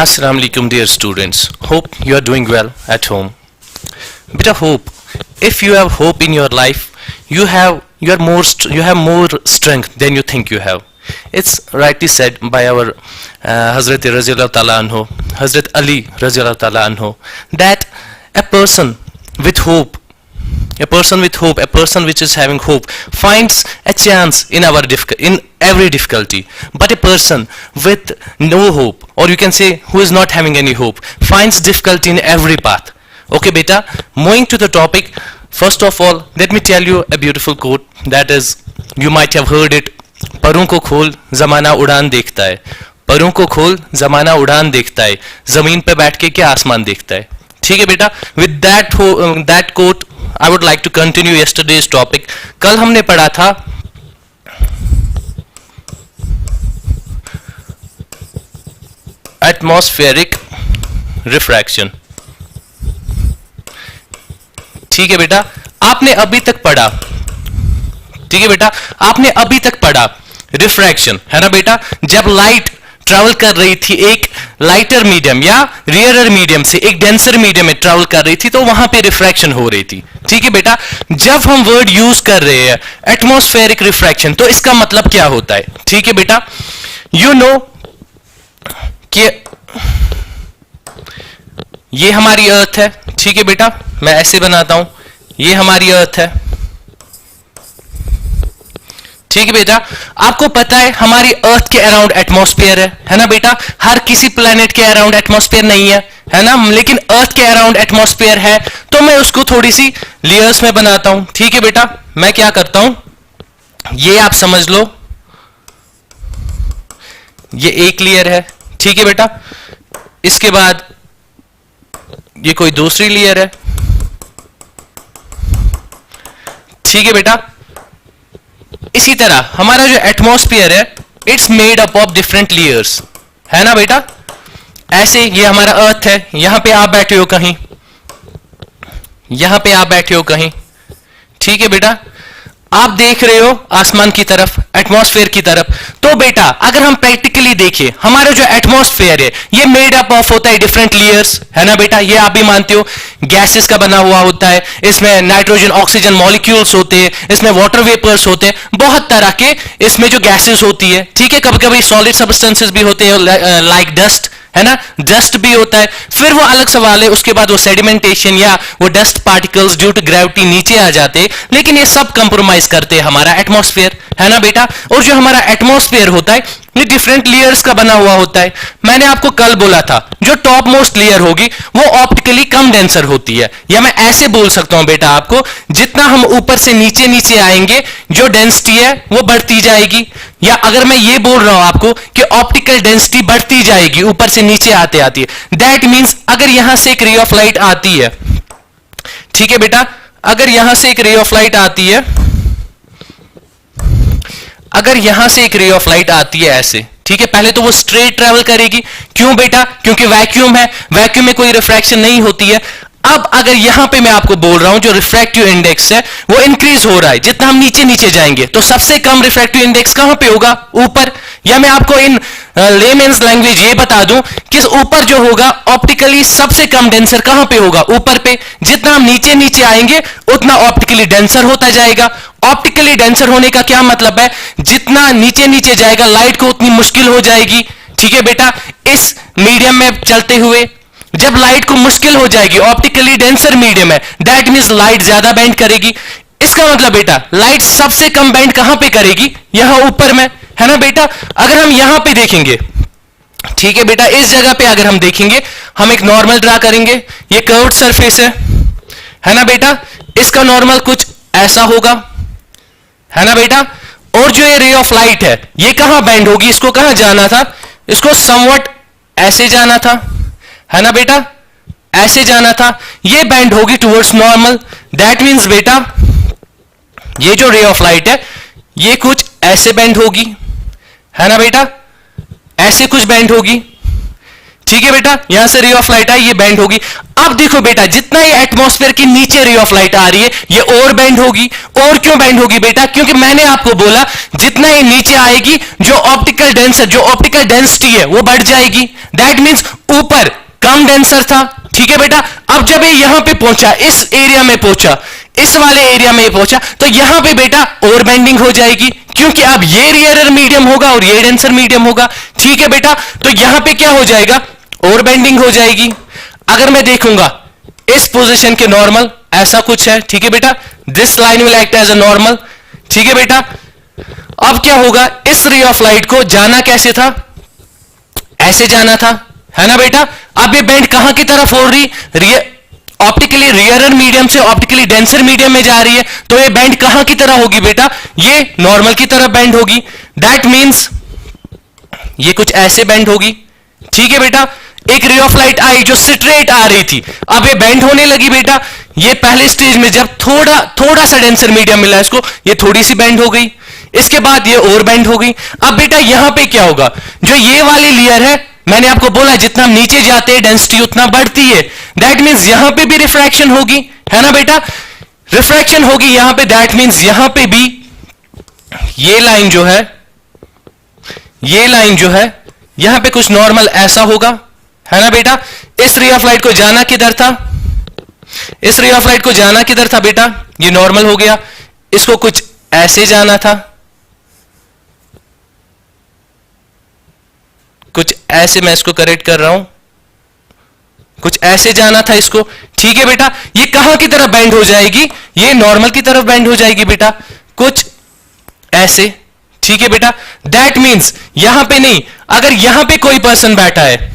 Assalamu alaikum dear students. Hope you are doing well at home. Beta hope. If you have hope in your life, you have more strength than you think you have. It's rightly said by our Hazrat Raziyallahu Ta'ala Anhu, Hazrat Ali Raziyallahu Ta'ala Anhu, that a person with hope, a person which is having hope finds a chance in every difficulty. But a person with no hope, or you can say who is not having any hope, finds difficulty in every path. Okay beta, moving to the topic, first of all let me tell you a beautiful quote, that is, you might have heard it, परों को खोल ज़माना उड़ान देखता है, परों को खोल ज़माना उड़ान देखता है, ज़मीन पे बैठ के क्या आसमान देखता है. ठीक है बेटा, with that quote I would like to continue yesterday's topic. कल हमने पढ़ा था atmospheric refraction. ठीक है बेटा, आपने अभी तक पढ़ा, ठीक है बेटा, आपने अभी तक पढ़ा रिफ्रैक्शन, है ना बेटा. जब लाइट ट्रैवल कर रही थी एक लाइटर मीडियम या रियरर मीडियम से एक डेंसर मीडियम में ट्रैवल कर रही थी, तो वहां पे रिफ्रैक्शन हो रही थी. ठीक है बेटा, जब हम वर्ड यूज कर रहे हैं एटमॉस्फेरिक रिफ्रैक्शन, तो इसका मतलब क्या होता है. ठीक है बेटा, यू नो कि ये हमारी अर्थ है. ठीक है बेटा, मैं ऐसे बनाता हूं, ये हमारी अर्थ है. ठीक है बेटा, आपको पता है हमारी अर्थ के अराउंड एटमॉस्फेयर है ना बेटा. हर किसी प्लेनेट के अराउंड एटमॉस्फेयर नहीं है ना, लेकिन अर्थ के अराउंड एटमॉस्फेयर है. तो मैं उसको थोड़ी सी लेयर्स में बनाता हूं. ठीक है बेटा, मैं क्या करता हूं, ये आप समझ लो, ये एक लेयर है. ठीक है बेटा, इसके बाद ये कोई दूसरी लेयर है. ठीक है बेटा, इसी तरह हमारा जो एटमॉस्फेयर है, it's made up of different layers, है ना बेटा. ऐसे ये हमारा अर्थ है, यहां पे आप बैठे हो कहीं, यहां पे आप बैठे हो कहीं. ठीक है बेटा, आप देख रहे हो आसमान की तरफ, एटमॉस्फेयर की तरफ. तो बेटा अगर हम प्रैक्टिकली देखिए, हमारा जो एटमॉस्फेयर है ये मेड अप ऑफ होता है डिफरेंट लेयर्स, है ना बेटा. ये आप भी मानते हो, गैसेस का बना हुआ होता है, इसमें नाइट्रोजन ऑक्सीजन मॉलिक्यूल्स होते हैं, इसमें वाटर वेपर्स होते हैं, बहुत तरह के इसमें जो गैसेस होती है. ठीक है, कभी कभी सॉलिड सब्सटेंसेस भी होते हैं लाइक डस्ट, है ना, डस्ट भी होता है. फिर वो अलग सवाल है, उसके बाद वो सेडिमेंटेशन या वो dust particles due to gravity नीचे आ जाते हैं, लेकिन ये सब कंप्रोमाइज करते हैं हमारा एटमॉस्फेयर, है ना बेटा. और जो हमारा एटमॉस्फेयर होता है ये डिफरेंट लेयर्स का बना हुआ होता है. मैंने आपको कल बोला था जो टॉप मोस्ट लेयर होगी वो ऑप्टिकली कम डेंसर होती है, या मैं ऐसे बोल सकता हूं बेटा आपको, जितना हम ऊपर से नीचे नीचे आएंगे जो डेंसिटी है वो बढ़ती जाएगी. या अगर मैं ये बोल रहा हूं आपको कि ऑप्टिकल डेंसिटी बढ़ती जाएगी ऊपर से नीचे आते आती है, दैट मींस अगर यहां से एक रे ऑफ लाइट आती है, ठीक है बेटा, अगर यहां से एक रे ऑफ लाइट आती है, अगर यहां से एक रे ऑफ लाइट आती है ऐसे, ठीक है, पहले तो वो स्ट्रेट ट्रेवल करेगी. क्यों बेटा, क्योंकि वैक्यूम है, वैक्यूम में कोई रिफ्रैक्शन नहीं होती है. अब अगर यहां पे मैं आपको बोल रहा हूं जो रिफ्रैक्टिव इंडेक्स है वो इंक्रीज हो रहा है, जितना हम नीचे नीचे जाएंगे, तो सबसे कम रिफ्रैक्टिव इंडेक्स कहां पे होगा, ऊपर. या मैं आपको इन लेमेन्स लैंग्वेज ये बता दूं कि ऊपर जो होगा ऑप्टिकली सबसे कम डेंसर कहां पे होगा, ऊपर पे. जितना हम नीचे नीचे आएंगे उतना ऑप्टिकली डेंसर होता जाएगा. ऑप्टिकली डेंसर होने का क्या मतलब है, जितना नीचे नीचे जाएगा लाइट को उतनी मुश्किल हो जाएगी. ठीक है बेटा, इस मीडियम में चलते हुए जब लाइट को मुश्किल हो जाएगी, ऑप्टिकली डेंसर मीडियम है, दैट मींस लाइट ज्यादा बेंड करेगी. इसका मतलब बेटा लाइट सबसे कम बेंड कहां पे करेगी, यहां ऊपर में, है ना बेटा. अगर हम यहां पे देखेंगे, ठीक है बेटा, इस जगह पे अगर हम देखेंगे, हम एक नॉर्मल ड्रा करेंगे, ये कर्व्ड सरफेस है ना बेटा, इसका नॉर्मल कुछ ऐसा होगा, है ना बेटा. और जो ये रे ऑफ लाइट है ये कहां बेंड होगी, इसको कहां जाना था, इसको समवट ऐसे जाना था, है ना बेटा, ऐसे जाना था, ये बेंड होगी टुवर्ड्स नॉर्मल. दैट मींस बेटा ये जो रे ऑफ लाइट है ये कुछ ऐसे बेंड होगी, है ना बेटा, ऐसे कुछ बेंड होगी. ठीक है बेटा, यहां से रे ऑफ लाइट आई, ये बेंड होगी। अब देखो बेटा, जितना ये एटमॉस्फेयर के नीचे रे ऑफ लाइट आ रही है, ये और बेंड होगी। और क्यों बेंड होगी बेटा? क्योंकि मैंने आपको बोला जितना ये नीचे आएगी, जो ऑप्टिकल डेंसिटी है वो बढ़ जाएगी। दैट मींस ऊपर कम डेंसर था, ठीक है बेटा। अब जब ये यहां पे पहुंचा, इस एरिया में पहुंचा, इस वाले एरिया में पहुंचा, तो यहां पे बेटा और बेंडिंग हो जाएगी, क्योंकि अब ये रेयरर मीडियम होगा और ये डेंसर मीडियम होगा, ठीक है बेटा। तो यहां पे क्या हो जाएगा? और बेंडिंग हो जाएगी। अगर मैं देखूंगा इस पोजीशन के नॉर्मल ऐसा कुछ है, ठीक है बेटा, this line will act as a normal, ठीक है बेटा। अब क्या होगा? इस रे ऑफ लाइट को जाना कैसे था? ऐसे जाना था, है ना बेटा। अब ये बेंड कहां की तरफ हो रही? ऑप्टिकली रेयरर मीडियम से ऑप्टिकली डेंसर मीडियम में जा रही है, तो ये बेंड कहां की तरह होगी बेटा? ये नॉर्मल की तरफ बेंड होगी। दैट मींस ये कुछ ऐसे बेंड होगी, ठीक है बेटा। एक रे ऑफ लाइट आई जो स्ट्रेट आ रही थी, अब ये बेंड होने लगी बेटा। ये पहले स्टेज में जब थोड़ा सा डेंसर मीडियम मिला इसको, ये थोड़ी सी बेंड हो गई, इसके बाद ये और बेंड हो गई। अब बेटा यहां पे क्या होगा? जो ये वाली लेयर है, मैंने आपको बोला जितना हम नीचे जाते हैं डेंसिटी उतना बढ़ती है। दैट मींस यहां पे भी रिफ्रैक्शन होगी, है ना बेटा, रिफ्रैक्शन होगी यहां पे। दैट मींस यहां पे भी ये लाइन जो है, यहां पे कुछ नॉर्मल ऐसा होगा, है ना बेटा। इस रे ऑफ लाइट को जाना किधर था? इस रे ऑफ लाइट को जाना किधर था बेटा? ये नॉर्मल हो गया। इसको कुछ ऐसे जाना था, कुछ ऐसे, मैं इसको करेक्ट कर रहा हूं, कुछ ऐसे जाना था इसको, ठीक है बेटा। ये कहां की तरफ बेंड हो जाएगी? ये नॉर्मल की तरफ बेंड हो जाएगी बेटा, कुछ ऐसे, ठीक है बेटा। दैट मींस यहां पे नहीं, अगर यहां पे कोई पर्सन बैठा है,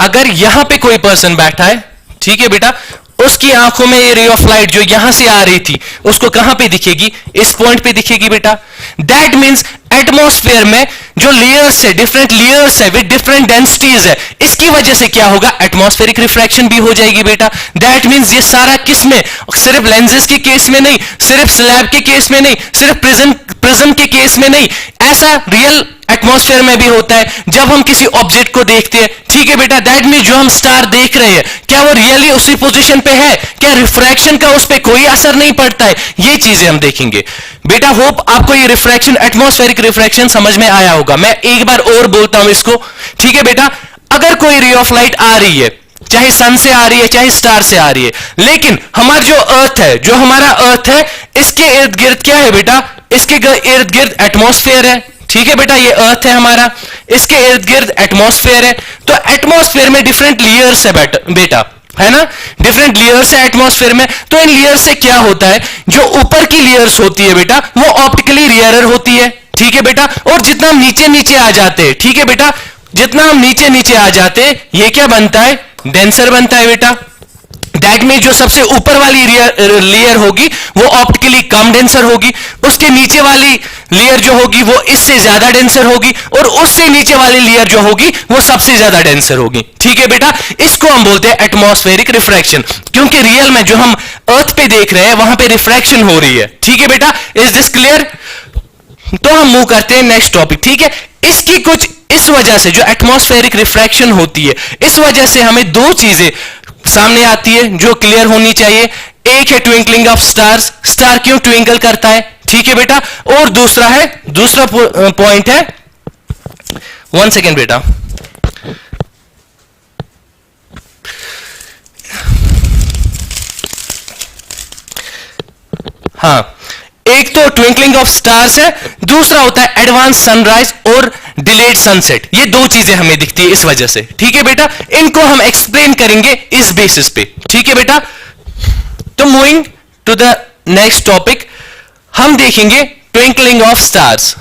अगर यहां पे कोई पर्सन बैठा है, ठीक है बेटा, उसकी आंखों में ये रे ऑफ लाइट जो यहां से आ रही थी, उसको कहां पे दिखेगी? इस पॉइंट पे दिखेगी बेटा। दैट मींस एटमॉस्फेयर में जो लेयर्स है, डिफरेंट लेयर्स है विद डिफरेंट डेंसिटीज है, इसकी वजह से क्या होगा? एटमॉस्फेरिक रिफ्रैक्शन भी हो जाएगी बेटा। दैट मींस ये सारा किस में? सिर्फ लेंसेज के केस में नहीं, सिर्फ स्लैब के केस में नहीं, सिर्फ प्रिज्म के केस में नहीं, ऐसा रियल एटमॉस्फेयर में भी होता है। जब हम किसी ऑब्जेक्ट को देखते हैं, ठीक है बेटा, दैट मींस जो हम स्टार देख रहे हैं, क्या वो रियली उसी पोजीशन पे है? क्या रिफ्रैक्शन का उस पर कोई असर नहीं पड़ता है? ये चीजें हम देखेंगे बेटा। होप आपको ये रिफ्रैक्शन, एटमॉस्फेरिक रिफ्रैक्शन समझ में आया होगा। मैं एक बार और बोलता हूं इसको, ठीक है बेटा। अगर कोई रे ऑफ लाइट आ रही है, चाहे सन से आ रही है, चाहे स्टार से आ रही है, लेकिन हमारा जो अर्थ है, जो हमारा अर्थ है, इसके इर्द गिर्द क्या है बेटा? इसके इर्द गिर्द एटमॉस्फेयर है, ठीक है बेटा। ये अर्थ है हमारा, इसके इर्द गिर्द एटमॉस्फेयर है। तो एटमॉस्फेयर में डिफरेंट लेयर्स है बेटा, है ना, डिफरेंट लेयर्स है एटमॉस्फेयर में। तो इन लेयर्स से क्या होता है? जो ऊपर की लेयर्स होती है बेटा, वो ऑप्टिकली रेयरर होती है, ठीक है बेटा। और जितना हम नीचे नीचे आ जाते हैं, ठीक है बेटा, जितना हम नीचे नीचे आ जाते हैं, ये क्या बनता है? डेंसर बनता है बेटा। दैट मीन जो सबसे ऊपर वाली लेयर होगी वो ऑप्टिकली कम डेंसर होगी, उसके नीचे वाली लेयर जो होगी वो इससे ज्यादा डेंसर होगी, और उससे नीचे वाली लेयर जो होगी वो सबसे ज्यादा डेंसर होगी, ठीक है बेटा। इसको हम बोलते हैं एटमॉस्फेरिक रिफ्रैक्शन, क्योंकि रियल में जो हम अर्थ पे देख रहे हैं वहां पे रिफ्रैक्शन हो रही है, ठीक है बेटा। Is this clear? तो हम मूव करते हैं नेक्स्ट टॉपिक, ठीक है। इसकी कुछ इस वजह से जो एटमॉस्फेरिक रिफ्रैक्शन होती है, इस वजह से हमें दो चीजें सामने आती है जो क्लियर होनी चाहिए। एक है ट्विंकलिंग ऑफ स्टार्स, स्टार क्यों ट्विंकल करता है, ठीक है बेटा। और दूसरा पॉइंट है, 1 सेकेंड बेटा, हाँ, एक तो ट्विंकलिंग ऑफ स्टार्स है, दूसरा होता है एडवांस सनराइज और डिलेड सनसेट। ये दो चीजें हमें दिखती है इस वजह से, ठीक है बेटा। इनको हम एक्सप्लेन करेंगे इस बेसिस पे, ठीक है बेटा। तो moving to the next topic, हम देखेंगे ट्विंकलिंग ऑफ स्टार्स।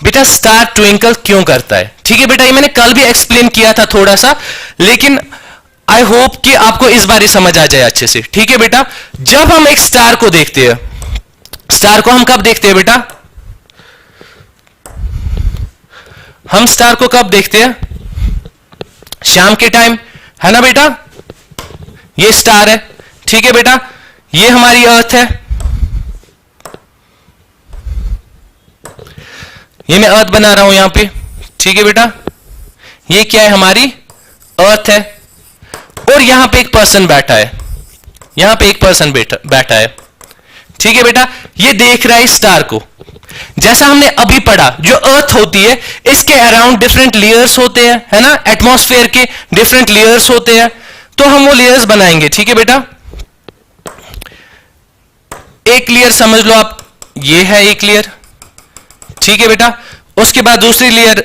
बेटा स्टार ट्विंकल क्यों करता है, ठीक है बेटा। ये मैंने कल भी एक्सप्लेन किया था थोड़ा सा, लेकिन आई होप कि आपको इस बार ही समझ आ जाए अच्छे से, ठीक है बेटा। जब हम एक स्टार को देखते हैं, स्टार को हम कब देखते हैं बेटा? हम स्टार को कब देखते हैं? शाम के टाइम, है ना बेटा। ये स्टार है, ठीक है बेटा, ये हमारी अर्थ है, ये मैं अर्थ बना रहा हूं यहां पे, ठीक है बेटा, ये क्या है हमारी अर्थ है, और यहां पे एक पर्सन बैठा है, यहां पे एक पर्सन बैठा है, ठीक है बेटा, ये देख रहा है स्टार को। जैसा हमने अभी पढ़ा, जो अर्थ होती है इसके अराउंड डिफरेंट लेयर्स होते हैं, है ना, एटमॉस्फेयर के डिफरेंट लेयर्स होते हैं, तो हम वो लेयर्स बनाएंगे, ठीक है बेटा। एक लेयर समझ लो आप, ये है एक लेयर, ठीक है बेटा, उसके बाद दूसरी लेयर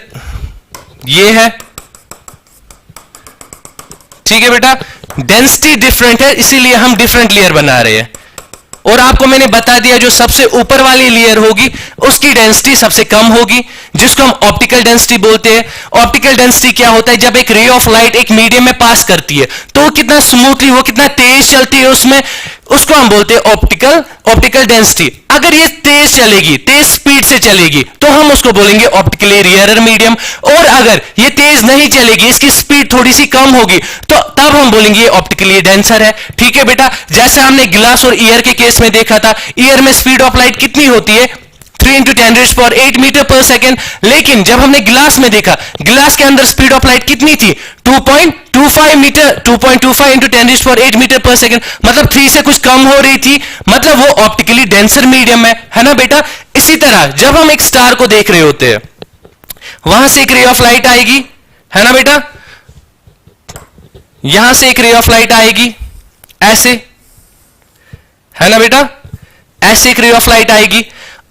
ये है, ठीक है बेटा, डेंसिटी डिफरेंट है इसीलिए हम डिफरेंट लेयर बना रहे हैं। और आपको मैंने बता दिया जो सबसे ऊपर वाली लेयर होगी उसकी डेंसिटी सबसे कम होगी, जिसको हम ऑप्टिकल डेंसिटी बोलते हैं। ऑप्टिकल डेंसिटी क्या होता है, जब एक रे ऑफ लाइट एक मीडियम में पास करती है तो वो कितना स्मूथली, वो कितना तेज चलती है उसमें, उसको हम बोलते हैं ऑप्टिकल डेंसिटी। अगर ये तेज चलेगी, तेज स्पीड से चलेगी, तो हम उसको बोलेंगे ऑप्टिकली रेयरर मीडियम। और अगर ये तेज नहीं चलेगी, इसकी स्पीड थोड़ी सी कम होगी, तो तब हम बोलेंगे ये ऑप्टिकली डेंसर है, ठीक है बेटा। जैसे हमने ग्लास और ईयर के केस में देखा था, ईयर में स्पीड ऑफ लाइट कितनी होती है, 3 × 10⁸ मीटर पर सेकेंड, लेकिन जब हमने ग्लास में देखा, ग्लास के अंदर स्पीड ऑफ लाइट कितनी थी, 2.25 मीटर, 2.25 × 10⁸ मीटर पर सेकेंड, मतलब 3 से कुछ कम हो रही थी, मतलब वो ऑप्टिकली डेंसर मीडियम है ना बेटा। इसी तरह जब हम एक स्टार को देख रहे होते हैं, वहां से एक रे ऑफ लाइट आएगी, है ना बेटा, यहां से एक रे ऑफ लाइट आएगी, ऐसे, है ना बेटा, ऐसे एक रे ऑफ लाइट आएगी।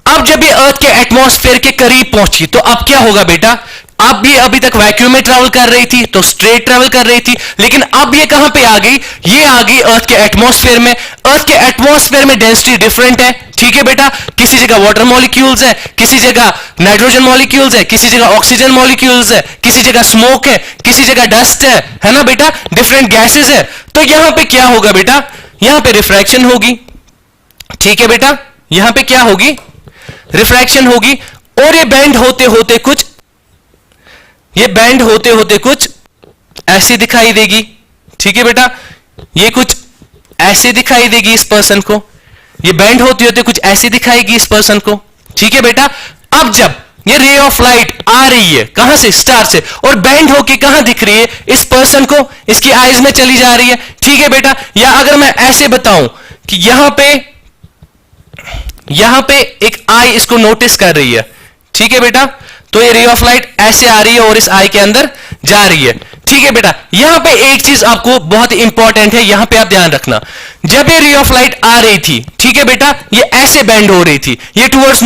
अब जब ये अर्थ के एटमॉस्फेयर के करीब पहुंची तो अब क्या होगा बेटा, अब भी अभी तक वैक्यूम में ट्रैवल कर रही थी तो स्ट्रेट ट्रैवल कर रही थी, लेकिन अब ये कहां पे आ गई, ये आ गई अर्थ के एटमॉस्फेयर में। अर्थ के एटमॉस्फेयर में डेंसिटी डिफरेंट है, ठीक है बेटा, किसी जगह वाटर मॉलिक्यूल्स है, किसी जगह नाइट्रोजन मॉलिक्यूल्स है, किसी जगह ऑक्सीजन मॉलिक्यूल्स है, किसी जगह स्मोक है, किसी जगह डस्ट है ना बेटा, डिफरेंट गैसेस है। तो यहां पे क्या होगा बेटा, यहां पे रिफ्रैक्शन होगी, ठीक है बेटा, यहां पे क्या होगी, रिफ्रैक्शन होगी, और ये बैंड होते होते कुछ, ये बैंड होते होते कुछ ऐसे दिखाई देगी, ठीक है बेटा, ये कुछ ऐसे दिखाई देगी इस पर्सन को, ये बैंड होते होते कुछ ऐसे दिखाएगी इस पर्सन को, ठीक है बेटा। अब जब ये रे ऑफ लाइट आ रही है कहां से, स्टार से, और बैंड होके कहां दिख रही है, इस पर्सन को, इसकी आईज में चली जा रही है, ठीक है बेटा। या अगर मैं ऐसे बताऊं कि यहां पे एक आई इसको नोटिस कर रही है, ठीक है बेटा, तो ये रे ऑफ लाइट ऐसे आ रही है और इस आई के अंदर जा रही है, ठीक है बेटा। यहां पे एक चीज आपको बहुत इंपॉर्टेंट है, यहां पे आप ध्यान रखना, जब ये रे ऑफ लाइट आ रही थी, ठीक है बेटा, ये ऐसे बेंड हो रही थी, ये टुवर्ड्स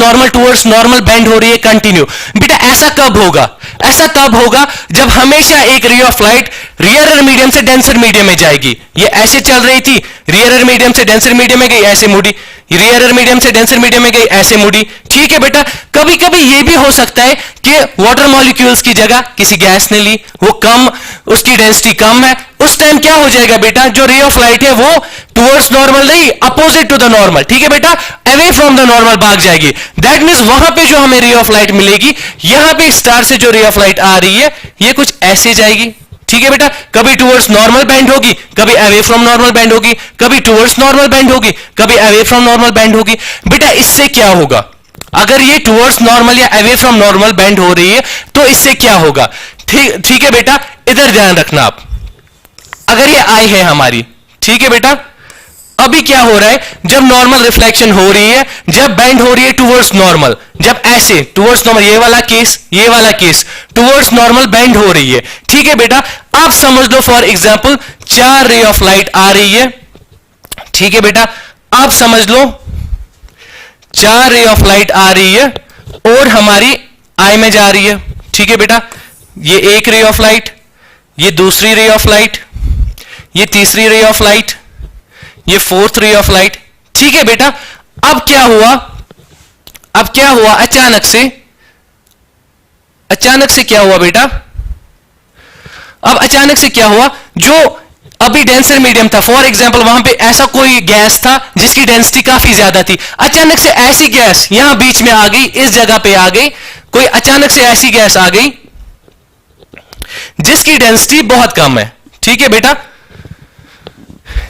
नॉर्मल बेंड हो रही है कंटिन्यू। बेटा ऐसा कब होगा, ऐसा तब होगा जब हमेशा एक रे ऑफ लाइट रियरर मीडियम से डेंसर मीडियम में जाएगी। ये ऐसे चल रही थी, रियरर मीडियम से डेंसर मीडियम में गई, ऐसे मुड़ी, रियरर मीडियम से डेंसर मीडियम में गई, ऐसे मुड़ी, ठीक है बेटा। कभी कभी ये भी हो सकता है कि वाटर मॉलिक्यूल्स की जगह किसी गैस ने ली, वो कम, उसकी डेंसिटी कम है, उस टाइम क्या हो जाएगा बेटा, जो रे ऑफ लाइट है वो टुवर्ड्स नॉर्मल नहीं, अपोजिट टू द नॉर्मल, ठीक है बेटा, अवे फ्रॉम द नॉर्मल भाग जाएगी। दैट मींस वहां पे जो हमें रे ऑफ लाइट मिलेगी, यहां पे स्टार से जो रे ऑफ लाइट आ रही है ये कुछ ऐसे जाएगी, ठीक है बेटा, कभी टुवर्ड्स नॉर्मल बेंड होगी, कभी अवे फ्रॉम नॉर्मल बेंड होगी, कभी टुवर्ड्स नॉर्मल बेंड होगी, कभी अवे फ्रॉम नॉर्मल बेंड होगी। बेटा इससे क्या होगा, अगर ये टुवर्ड्स नॉर्मल या अवे फ्रॉम नॉर्मल बेंड हो रही है तो इससे क्या होगा, ठीक है बेटा, इधर ध्यान रखना आप। अगर ये आई है हमारी, ठीक है बेटा, अभी क्या हो रहा है, जब नॉर्मल रिफ्लेक्शन हो रही है, जब बेंड हो रही है टुवर्ड्स नॉर्मल, जब ऐसे टुवर्ड्स नॉर्मल, ये वाला केस टुवर्ड्स नॉर्मल बेंड हो रही है, ठीक है बेटा। आप समझ लो for example 4 ray of light आ रही है, ठीक है बेटा, आप समझ लो 4 रे ऑफ लाइट आ रही है और हमारी आई में जा रही है, ठीक है बेटा। ये एक रे ऑफ लाइट, ये दूसरी रे ऑफ लाइट, ये तीसरी रे ऑफ लाइट, ये फोर्थ रे ऑफ लाइट, ठीक है बेटा। अब क्या हुआ, अचानक से क्या हुआ बेटा, अब अचानक से क्या हुआ, जो अभी डेंसर मीडियम था, फॉर एग्जांपल वहां पे ऐसा कोई गैस था जिसकी डेंसिटी काफी ज्यादा थी, अचानक से ऐसी गैस यहां बीच में आ गई, इस जगह पे आ गई, कोई अचानक से ऐसी गैस आ गई जिसकी डेंसिटी बहुत कम है, ठीक है बेटा,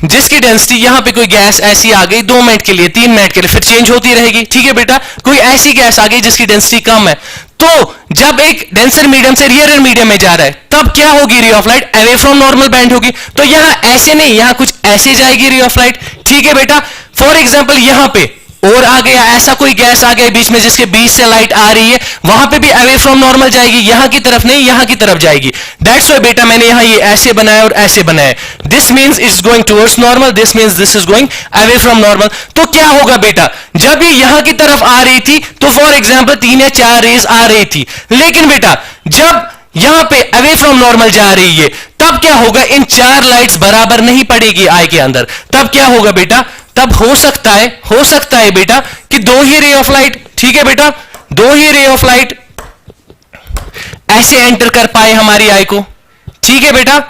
जिसकी डेंसिटी यहां पे कोई गैस ऐसी आ गई 2 मिनट के लिए, 3 मिनट के लिए, फिर चेंज होती रहेगी, ठीक है बेटा। कोई ऐसी गैस आ गई जिसकी डेंसिटी कम है, तो जब एक डेंसर मीडियम से रियरर मीडियम में जा रहा है, तब क्या होगी, ray of light away from normal bend होगी। तो यहां ऐसे नहीं, यहां कुछ ऐसे जाएगी रे ऑफ लाइट, ठीक है बेटा। फॉर एग्जाम्पल यहां पे और आ गया, ऐसा कोई गैस आ गया बीच में जिसके बीच से लाइट आ रही है, वहां पे भी अवे फ्रॉम नॉर्मल जाएगी, यहां की तरफ नहीं, यहां की तरफ जाएगी। दैट्स व्हाई बेटा मैंने यहां ये ऐसे बनाया और ऐसे बनाया। This means it's going towards normal, this means this is going away from normal. तो क्या होगा बेटा, जब ये यहां की तरफ आ रही थी तो फॉर एग्जाम्पल 3 या 4 रेज आ रही थी, लेकिन बेटा जब यहां पे अवे फ्रॉम नॉर्मल जा रही है, तब क्या होगा, इन 4 लाइट्स बराबर नहीं पड़ेगी आई के अंदर। तब क्या होगा बेटा, तब हो सकता है बेटा कि 2 ही रे ऑफ लाइट, ठीक है बेटा, 2 ही रे ऑफ लाइट ऐसे एंटर कर पाए हमारी आई को, ठीक है बेटा।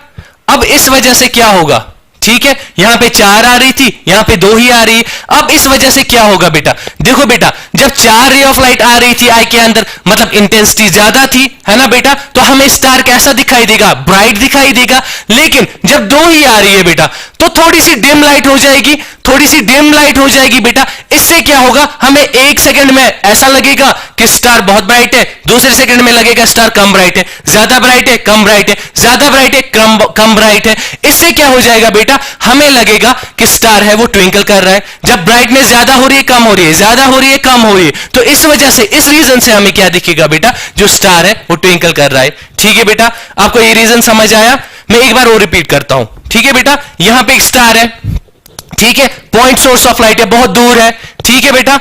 अब इस वजह से क्या होगा, ठीक है, यहां पे 4 आ रही थी, यहां पे 2 ही आ रही है। अब इस वजह से क्या होगा बेटा, देखो बेटा, जब 4 रे ऑफ लाइट आ रही थी आई के अंदर, मतलब इंटेंसिटी ज्यादा थी, है ना बेटा, तो हमें स्टार कैसा दिखाई देगा, ब्राइट दिखाई देगा। लेकिन जब 2 ही आ रही है बेटा, तो थोड़ी सी डिम लाइट हो जाएगी, बेटा। इससे क्या होगा, हमें 1 सेकंड में ऐसा लगेगा कि स्टार बहुत ब्राइट है, दूसरे सेकंड में लगेगा स्टार कम ब्राइट है, ज्यादा ब्राइट है, कम ब्राइट है, ज्यादा ब्राइट है, कम ब्राइट है। इससे क्या हो जाएगा बेटा, हमें लगेगा कि स्टार है वो ट्विंकल कर रहा है। जब ब्राइटनेस ज्यादा हो रही है, कम हो रही है, ज्यादा हो रही है, कम हो रही है, तो इस वजह से, इस रीजन से हमें क्या दिखेगा बेटा, जो स्टार है वो ट्विंकल कर रहा है, ठीक है बेटा। आपको ये रीजन समझ आया? मैं एक बार और रिपीट करता हूं, ठीक है बेटा। यहां पे एक स्टार है, ठीक है, पॉइंट सोर्स ऑफ लाइट है, बहुत दूर है, ठीक है बेटा।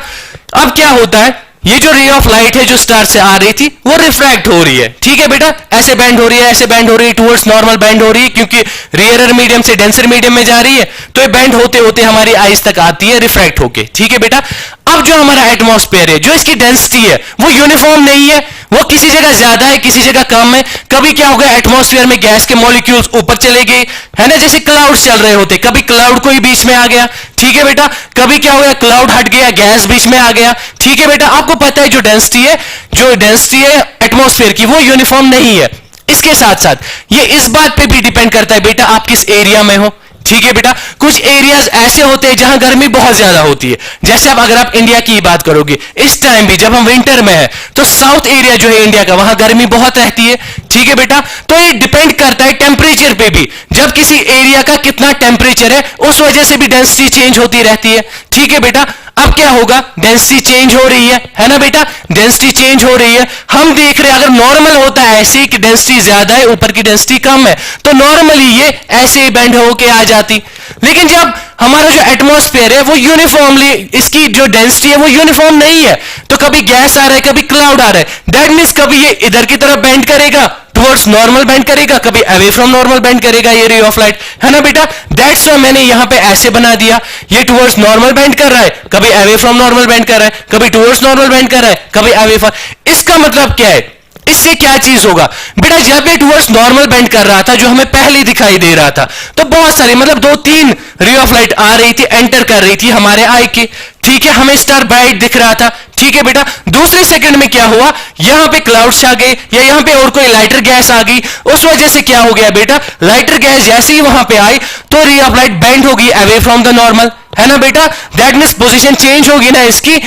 अब क्या होता है, ये जो रे ऑफ लाइट है जो स्टार से आ रही थी वो रिफ्रैक्ट हो रही है, ठीक है बेटा, ऐसे बेंड हो रही है, ऐसे बेंड हो रही है, टुवर्ड्स नॉर्मल बेंड हो रही है, क्योंकि रियरर मीडियम से डेंसर मीडियम में जा रही है, तो ये बेंड होते होते हमारी आईज तक आती है रिफ्रैक्ट होके, ठीक है बेटा। अब जो हमारा एटमॉस्फेयर है, जो इसकी डेंसिटी है वो यूनिफॉर्म नहीं है, वो किसी जगह ज्यादा है, किसी जगह कम है। कभी क्या हो गया, एटमॉस्फेयर में गैस के मॉलिक्यूल्स ऊपर चले गए, है ना, जैसे क्लाउड्स चल रहे होते, कभी क्लाउड कोई बीच में आ गया, ठीक है बेटा, कभी क्या हो गया, क्लाउड हट गया, गैस बीच में आ गया, ठीक है बेटा। आपको पता है जो डेंसिटी है एटमॉस्फेयर की, वो यूनिफॉर्म नहीं है। इसके साथ साथ ये इस बात पे भी डिपेंड करता है बेटा आप किस एरिया में हो, ठीक है बेटा। कुछ एरियाज ऐसे होते हैं जहां गर्मी बहुत ज्यादा होती है, जैसे अब अगर आप इंडिया की बात करोगे, इस टाइम भी जब हम विंटर में है, तो साउथ एरिया जो है इंडिया का, वहां गर्मी बहुत रहती है, ठीक है बेटा। तो ये डिपेंड करता है टेम्परेचर पे भी, जब किसी एरिया का कितना टेम्परेचर है उस वजह से भी डेंसिटी चेंज होती रहती है, ठीक है बेटा। अब क्या होगा, डेंसिटी चेंज हो रही है ना बेटा, डेंसिटी चेंज हो रही है। हम देख रहे हैं अगर नॉर्मल होता है ऐसे कि डेंसिटी ज्यादा है, ऊपर की डेंसिटी कम है, तो नॉर्मली ये ऐसे ही बेंड होके आ जाती। लेकिन जब हमारा जो एटमॉस्फेयर है वो यूनिफॉर्मली, इसकी जो डेंसिटी है वो यूनिफॉर्म नहीं है, तो कभी गैस आ रहा है, कभी क्लाउड आ रहा है, दैट मींस कभी ये इधर की तरफ बेंड करेगा, टुवर्ड्स नॉर्मल बेंड करेगा, कभी अवे फ्रॉम नॉर्मल बेंड करेगा, ये रे ऑफ लाइट, है ना बेटा। दैट्स व्हाई मैंने यहां पे ऐसे बना दिया, ये टुवर्ड्स नॉर्मल बेंड कर रहा है, कभी अवे फ्रॉम नॉर्मल बेंड कर रहा है, कभी टुवर्ड्स नॉर्मल बेंड कर रहा है, कभी अवे फ्रॉम। इसका मतलब क्या है, इससे क्या चीज होगा बेटा, जब ये टुवर्ड्स नॉर्मल बेंड कर रहा था, जो हमें पहले दिखाई दे रहा था, तो बहुत सारी, मतलब 2-3 रे ऑफ लाइट आ रही थी, एंटर कर रही थी हमारे आई के, ठीक है, हमें स्टार ब्राइट दिख रहा था, ठीक है बेटा। दूसरे सेकंड में क्या हुआ, यहां पे क्लाउड्स आ गए, या यहां पे और कोई लाइटर गैस आ गई, उस वजह से क्या हो गया बेटा, लाइटर गैस जैसे ही वहां पे आई तो रे ऑफ लाइट बेंड होगी अवे फ्रॉम द नॉर्मल, है ना बेटा। दैट मींस पोजीशन चेंज होगी ना इसकी।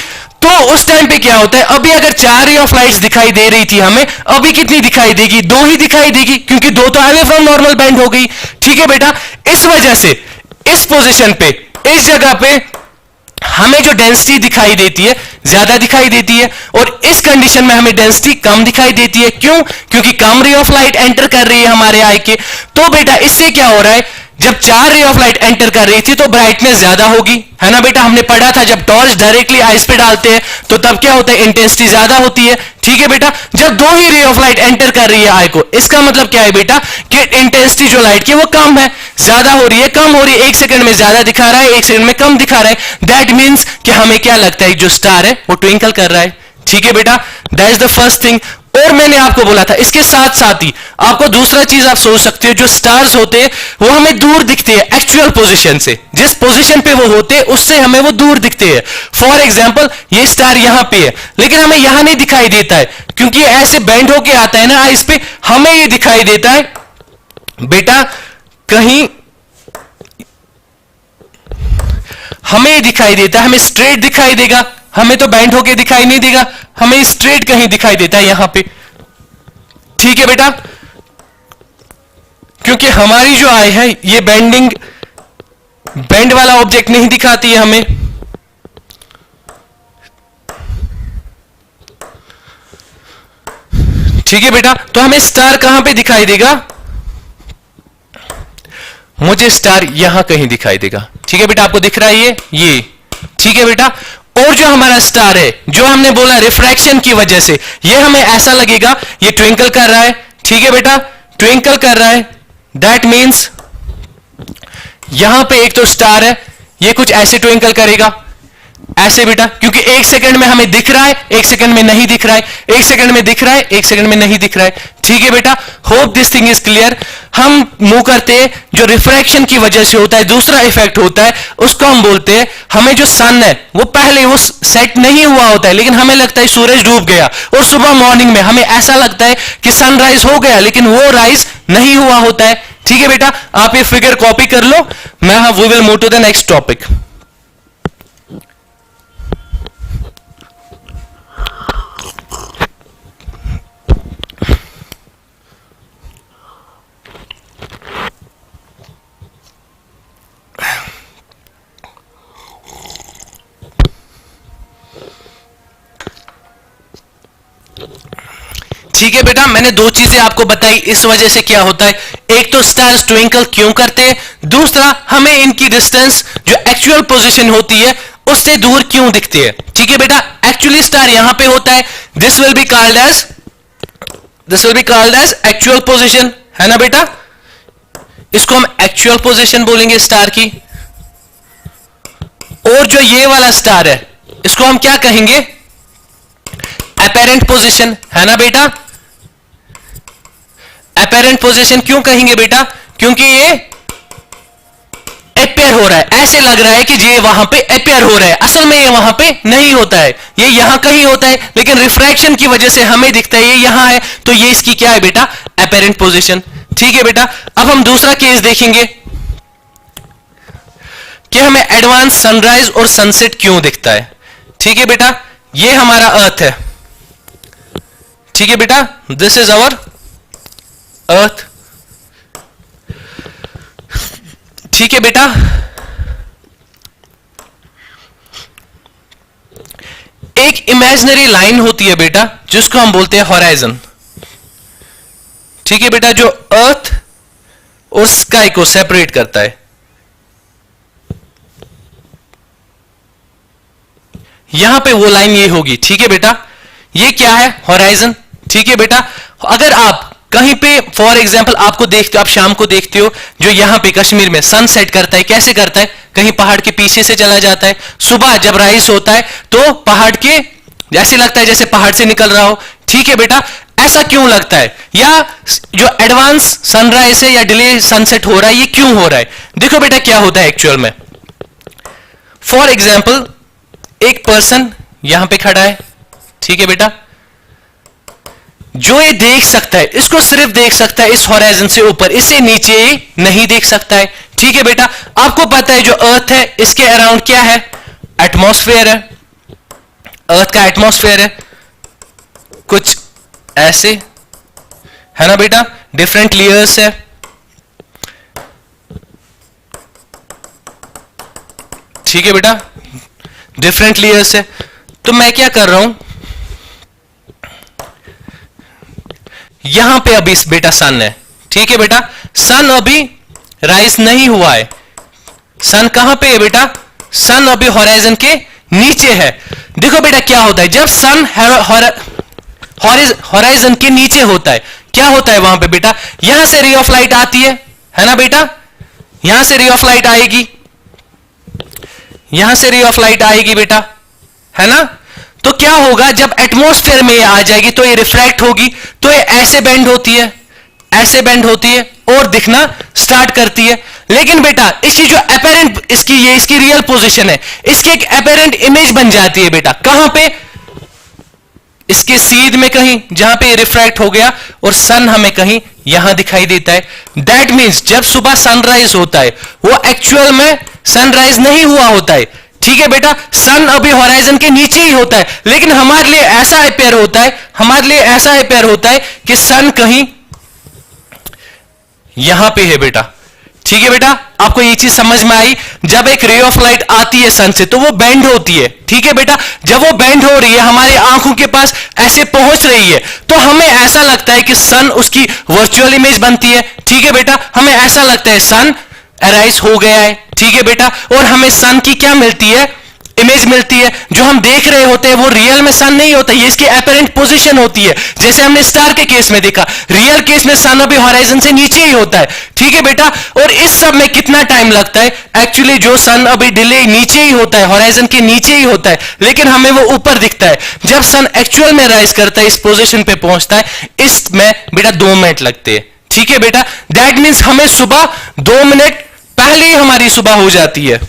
तो उस टाइम पे क्या होता है, अभी अगर 4 रे ऑफ लाइट्स दिखाई दे रही थी हमें, अभी कितनी दिखाई देगी, 2 ही दिखाई देगी, क्योंकि 2 तो अवे फ्रॉम नॉर्मल बेंड हो गई, ठीक है बेटा। इस वजह से इस पोजीशन पे, इस जगह पे हमें जो डेंसिटी दिखाई देती है ज्यादा दिखाई देती है, और इस कंडीशन में हमें डेंसिटी कम दिखाई देती है। क्यों? क्योंकि कम रे ऑफ लाइट एंटर कर रही है हमारे आई के। तो बेटा इससे क्या हो रहा है, जब 4 रे ऑफ लाइट एंटर कर रही थी तो ब्राइटनेस ज्यादा होगी, है ना बेटा। हमने पढ़ा था जब टॉर्च डायरेक्टली आइस पे डालते हैं तो तब क्या होता है, इंटेंसिटी ज्यादा होती है, ठीक है बेटा। जब 2 ही रे ऑफ लाइट एंटर कर रही है आई को, इसका मतलब क्या है बेटा कि इंटेंसिटी जो लाइट की वो कम है, ज्यादा हो रही है, कम हो रही है, 1 सेकंड में ज्यादा दिखा रहा है, 1 सेकंड में कम दिखा रहा है। दैट मीन्स कि हमें क्या लगता है, जो स्टार है वो ट्विंकल कर रहा है, ठीक है बेटा। That is the first thing. और मैंने आपको बोला था इसके साथ साथ ही आपको दूसरा चीज आप सोच सकते हो, जो स्टार्स होते हैं वो हमें दूर दिखते हैं एक्चुअल पोजीशन से, जिस पोजीशन पे वो होते हैं उससे हमें वो दूर दिखते हैं। फॉर एग्जांपल ये स्टार यहां पे है, लेकिन हमें यहां नहीं दिखाई देता है, क्योंकि ये ऐसे बेंड होके आता है ना आइस पे, हमें ये दिखाई देता है बेटा कहीं हमें दिखाई देता है, हमें स्ट्रेट दिखाई देगा, हमें तो बैंड होके दिखाई नहीं देगा, हमें स्ट्रेट कहीं दिखाई देता है यहां पे। ठीक है बेटा, क्योंकि हमारी जो आई है ये बैंड वाला ऑब्जेक्ट नहीं दिखाती है हमें। ठीक है बेटा, तो हमें स्टार कहां पे दिखाई देगा? मुझे स्टार यहां कहीं दिखाई देगा। ठीक है बेटा, आपको दिख रहा है ये। ठीक है बेटा, और जो हमारा स्टार है, जो हमने बोला रिफ्रैक्शन की वजह से, ये हमें ऐसा लगेगा ये ट्विंकल कर रहा है। ठीक है बेटा, ट्विंकल कर रहा है, दैट मीन्स यहां पे एक तो स्टार है, ये कुछ ऐसे ट्विंकल करेगा, ऐसे बेटा, क्योंकि 1 सेकंड में हमें दिख रहा है, 1 सेकंड में नहीं दिख रहा है, 1 सेकंड में दिख रहा है, 1 सेकंड में नहीं दिख रहा है। ठीक है बेटा, hope this thing is clear. हम मूव करते हैं, जो रिफ्रैक्शन की वजह से होता है, दूसरा इफेक्ट होता है, उसको हम बोलते हैं, हमें जो सन है वो पहले वो सेट नहीं हुआ होता है, लेकिन हमें लगता है सूरज डूब गया, और सुबह मॉर्निंग में हमें ऐसा लगता है कि सनराइज हो गया, लेकिन वो राइज नहीं हुआ होता है। ठीक है बेटा, आप ये फिगर कॉपी कर लो। We will move to the next topic. ठीक है बेटा, मैंने 2 चीजें आपको बताई, इस वजह से क्या होता है, एक तो स्टार्स ट्विंकल क्यों करते हैं, दूसरा हमें इनकी डिस्टेंस जो एक्चुअल पोजीशन होती है उससे दूर क्यों दिखती है। ठीक है बेटा, एक्चुअली स्टार यहां पे होता है, this will be called as actual position, है ना बेटा, इसको हम एक्चुअल पोजीशन बोलेंगे स्टार की। और जो ये वाला स्टार है इसको हम क्या कहेंगे, अपेरेंट पोजीशन, है ना बेटा। अपेरेंट पोजीशन क्यों कहेंगे बेटा, क्योंकि ये अपेयर हो रहा है, ऐसे लग रहा है कि ये वहां पे अपेयर हो रहा है, असल में ये वहां पे नहीं होता है, ये यहां कहीं होता है, लेकिन रिफ्रैक्शन की वजह से हमें दिखता है ये यहां है, तो ये इसकी क्या है बेटा, अपेरेंट पोजीशन। ठीक है बेटा, अब हम दूसरा केस देखेंगे कि हमें एडवांस सनराइज और सनसेट क्यों दिखता है। ठीक है बेटा, ये हमारा अर्थ है। ठीक है बेटा, दिस इज आवर अर्थ। ठीक है बेटा, एक इमेजिनरी लाइन होती है बेटा जिसको हम बोलते हैं हॉराइजन। ठीक है बेटा, जो अर्थ और स्काई को सेपरेट करता है, यहां पे वो लाइन ये होगी। ठीक है बेटा, ये क्या है, हॉराइजन। ठीक है बेटा, अगर आप कहीं पे फॉर एग्जांपल आपको देखते हो, आप शाम को देखते हो जो यहां पे कश्मीर में सन सेट करता है, कैसे करता है, कहीं पहाड़ के पीछे से चला जाता है, सुबह जब राइज होता है तो पहाड़ के जैसे लगता है जैसे पहाड़ से निकल रहा हो। ठीक है बेटा, ऐसा क्यों लगता है, या जो एडवांस सनराइज है या डिले सनसेट हो रहा है, ये क्यों हो रहा है। देखो बेटा क्या होता है एक्चुअल में, फॉर एग्जाम्पल एक पर्सन यहां पे खड़ा है। ठीक है बेटा, जो ये देख सकता है, इसको सिर्फ देख सकता है इस हॉराइजन से ऊपर, इससे नीचे नहीं देख सकता है। ठीक है बेटा, आपको पता है जो अर्थ है इसके अराउंड क्या है, एटमॉस्फेयर है, अर्थ का एटमॉस्फेयर है कुछ ऐसे, है ना बेटा, डिफरेंट लेयर्स है। ठीक है बेटा, डिफरेंट लेयर्स है। तो मैं क्या कर रहा हूं, यहां पे अभी बेटा सन है। ठीक है बेटा, सन अभी राइज नहीं हुआ है, सन कहां पे है बेटा, सन अभी हॉराइजन के नीचे है। देखो बेटा क्या होता है, जब सन हॉराइजन के नीचे होता है, क्या होता है वहां पे बेटा, यहां से रे ऑफ लाइट आती है ना बेटा, यहां से रे ऑफ लाइट आएगी, यहां से रे ऑफ लाइट आएगी बेटा, है ना। तो क्या होगा, जब एटमॉस्फेयर में ये आ जाएगी तो ये रिफ्रैक्ट होगी, तो ये ऐसे बेंड होती है, ऐसे बेंड होती है और दिखना स्टार्ट करती है। लेकिन बेटा इसकी जो अपेरेंट, इसकी रियल पोजीशन है, इसकी एक अपेरेंट इमेज बन जाती है बेटा, कहां पे, इसके सीध में कहीं जहां पे रिफ्रैक्ट हो गया, और सन हमें कहीं यहां दिखाई देता है। दैट मीन्स जब सुबह सनराइज होता है वो एक्चुअल में सनराइज नहीं हुआ होता है। ठीक है बेटा, सन अभी होराइजन के नीचे ही होता है, लेकिन हमारे लिए ऐसा अपेयर होता है, हमारे लिए ऐसा अपेयर होता है कि सन कहीं यहां पे है बेटा। ठीक है बेटा, आपको ये चीज समझ में आई? जब एक रे ऑफ लाइट आती है सन से तो वो बेंड होती है। ठीक है बेटा, जब वो बेंड हो रही है हमारी आंखों के पास ऐसे पहुंच रही है, तो हमें ऐसा लगता है कि सन उसकी वर्चुअल इमेज बनती है। ठीक है बेटा, हमें ऐसा लगता है सन अराइज हो गया है। ठीक है बेटा, और हमें सन की क्या मिलती है? इमेज मिलती है। जो हम देख रहे होते हैं वो रियल में सन नहीं होता, ये इसकी अपरेंट पोजीशन होती है, जैसे हमने स्टार के केस में देखा। रियल केस में सन अभी होराइजन से नीचे ही होता है। ठीक है बेटा, और इस सब में कितना टाइम लगता है? एक्चुअली जो सन अभी डिले नीचे ही होता है, होराइजन के नीचे ही होता है, लेकिन हमें वो ऊपर दिखता है। जब सन एक्चुअल में राइज करता है, इस पोजिशन पे पहुंचता है, इसमें बेटा 2 मिनट लगते हैं। ठीक है बेटा, दैट मीन्स हमें सुबह 2 मिनट पहले ही हमारी सुबह हो जाती है।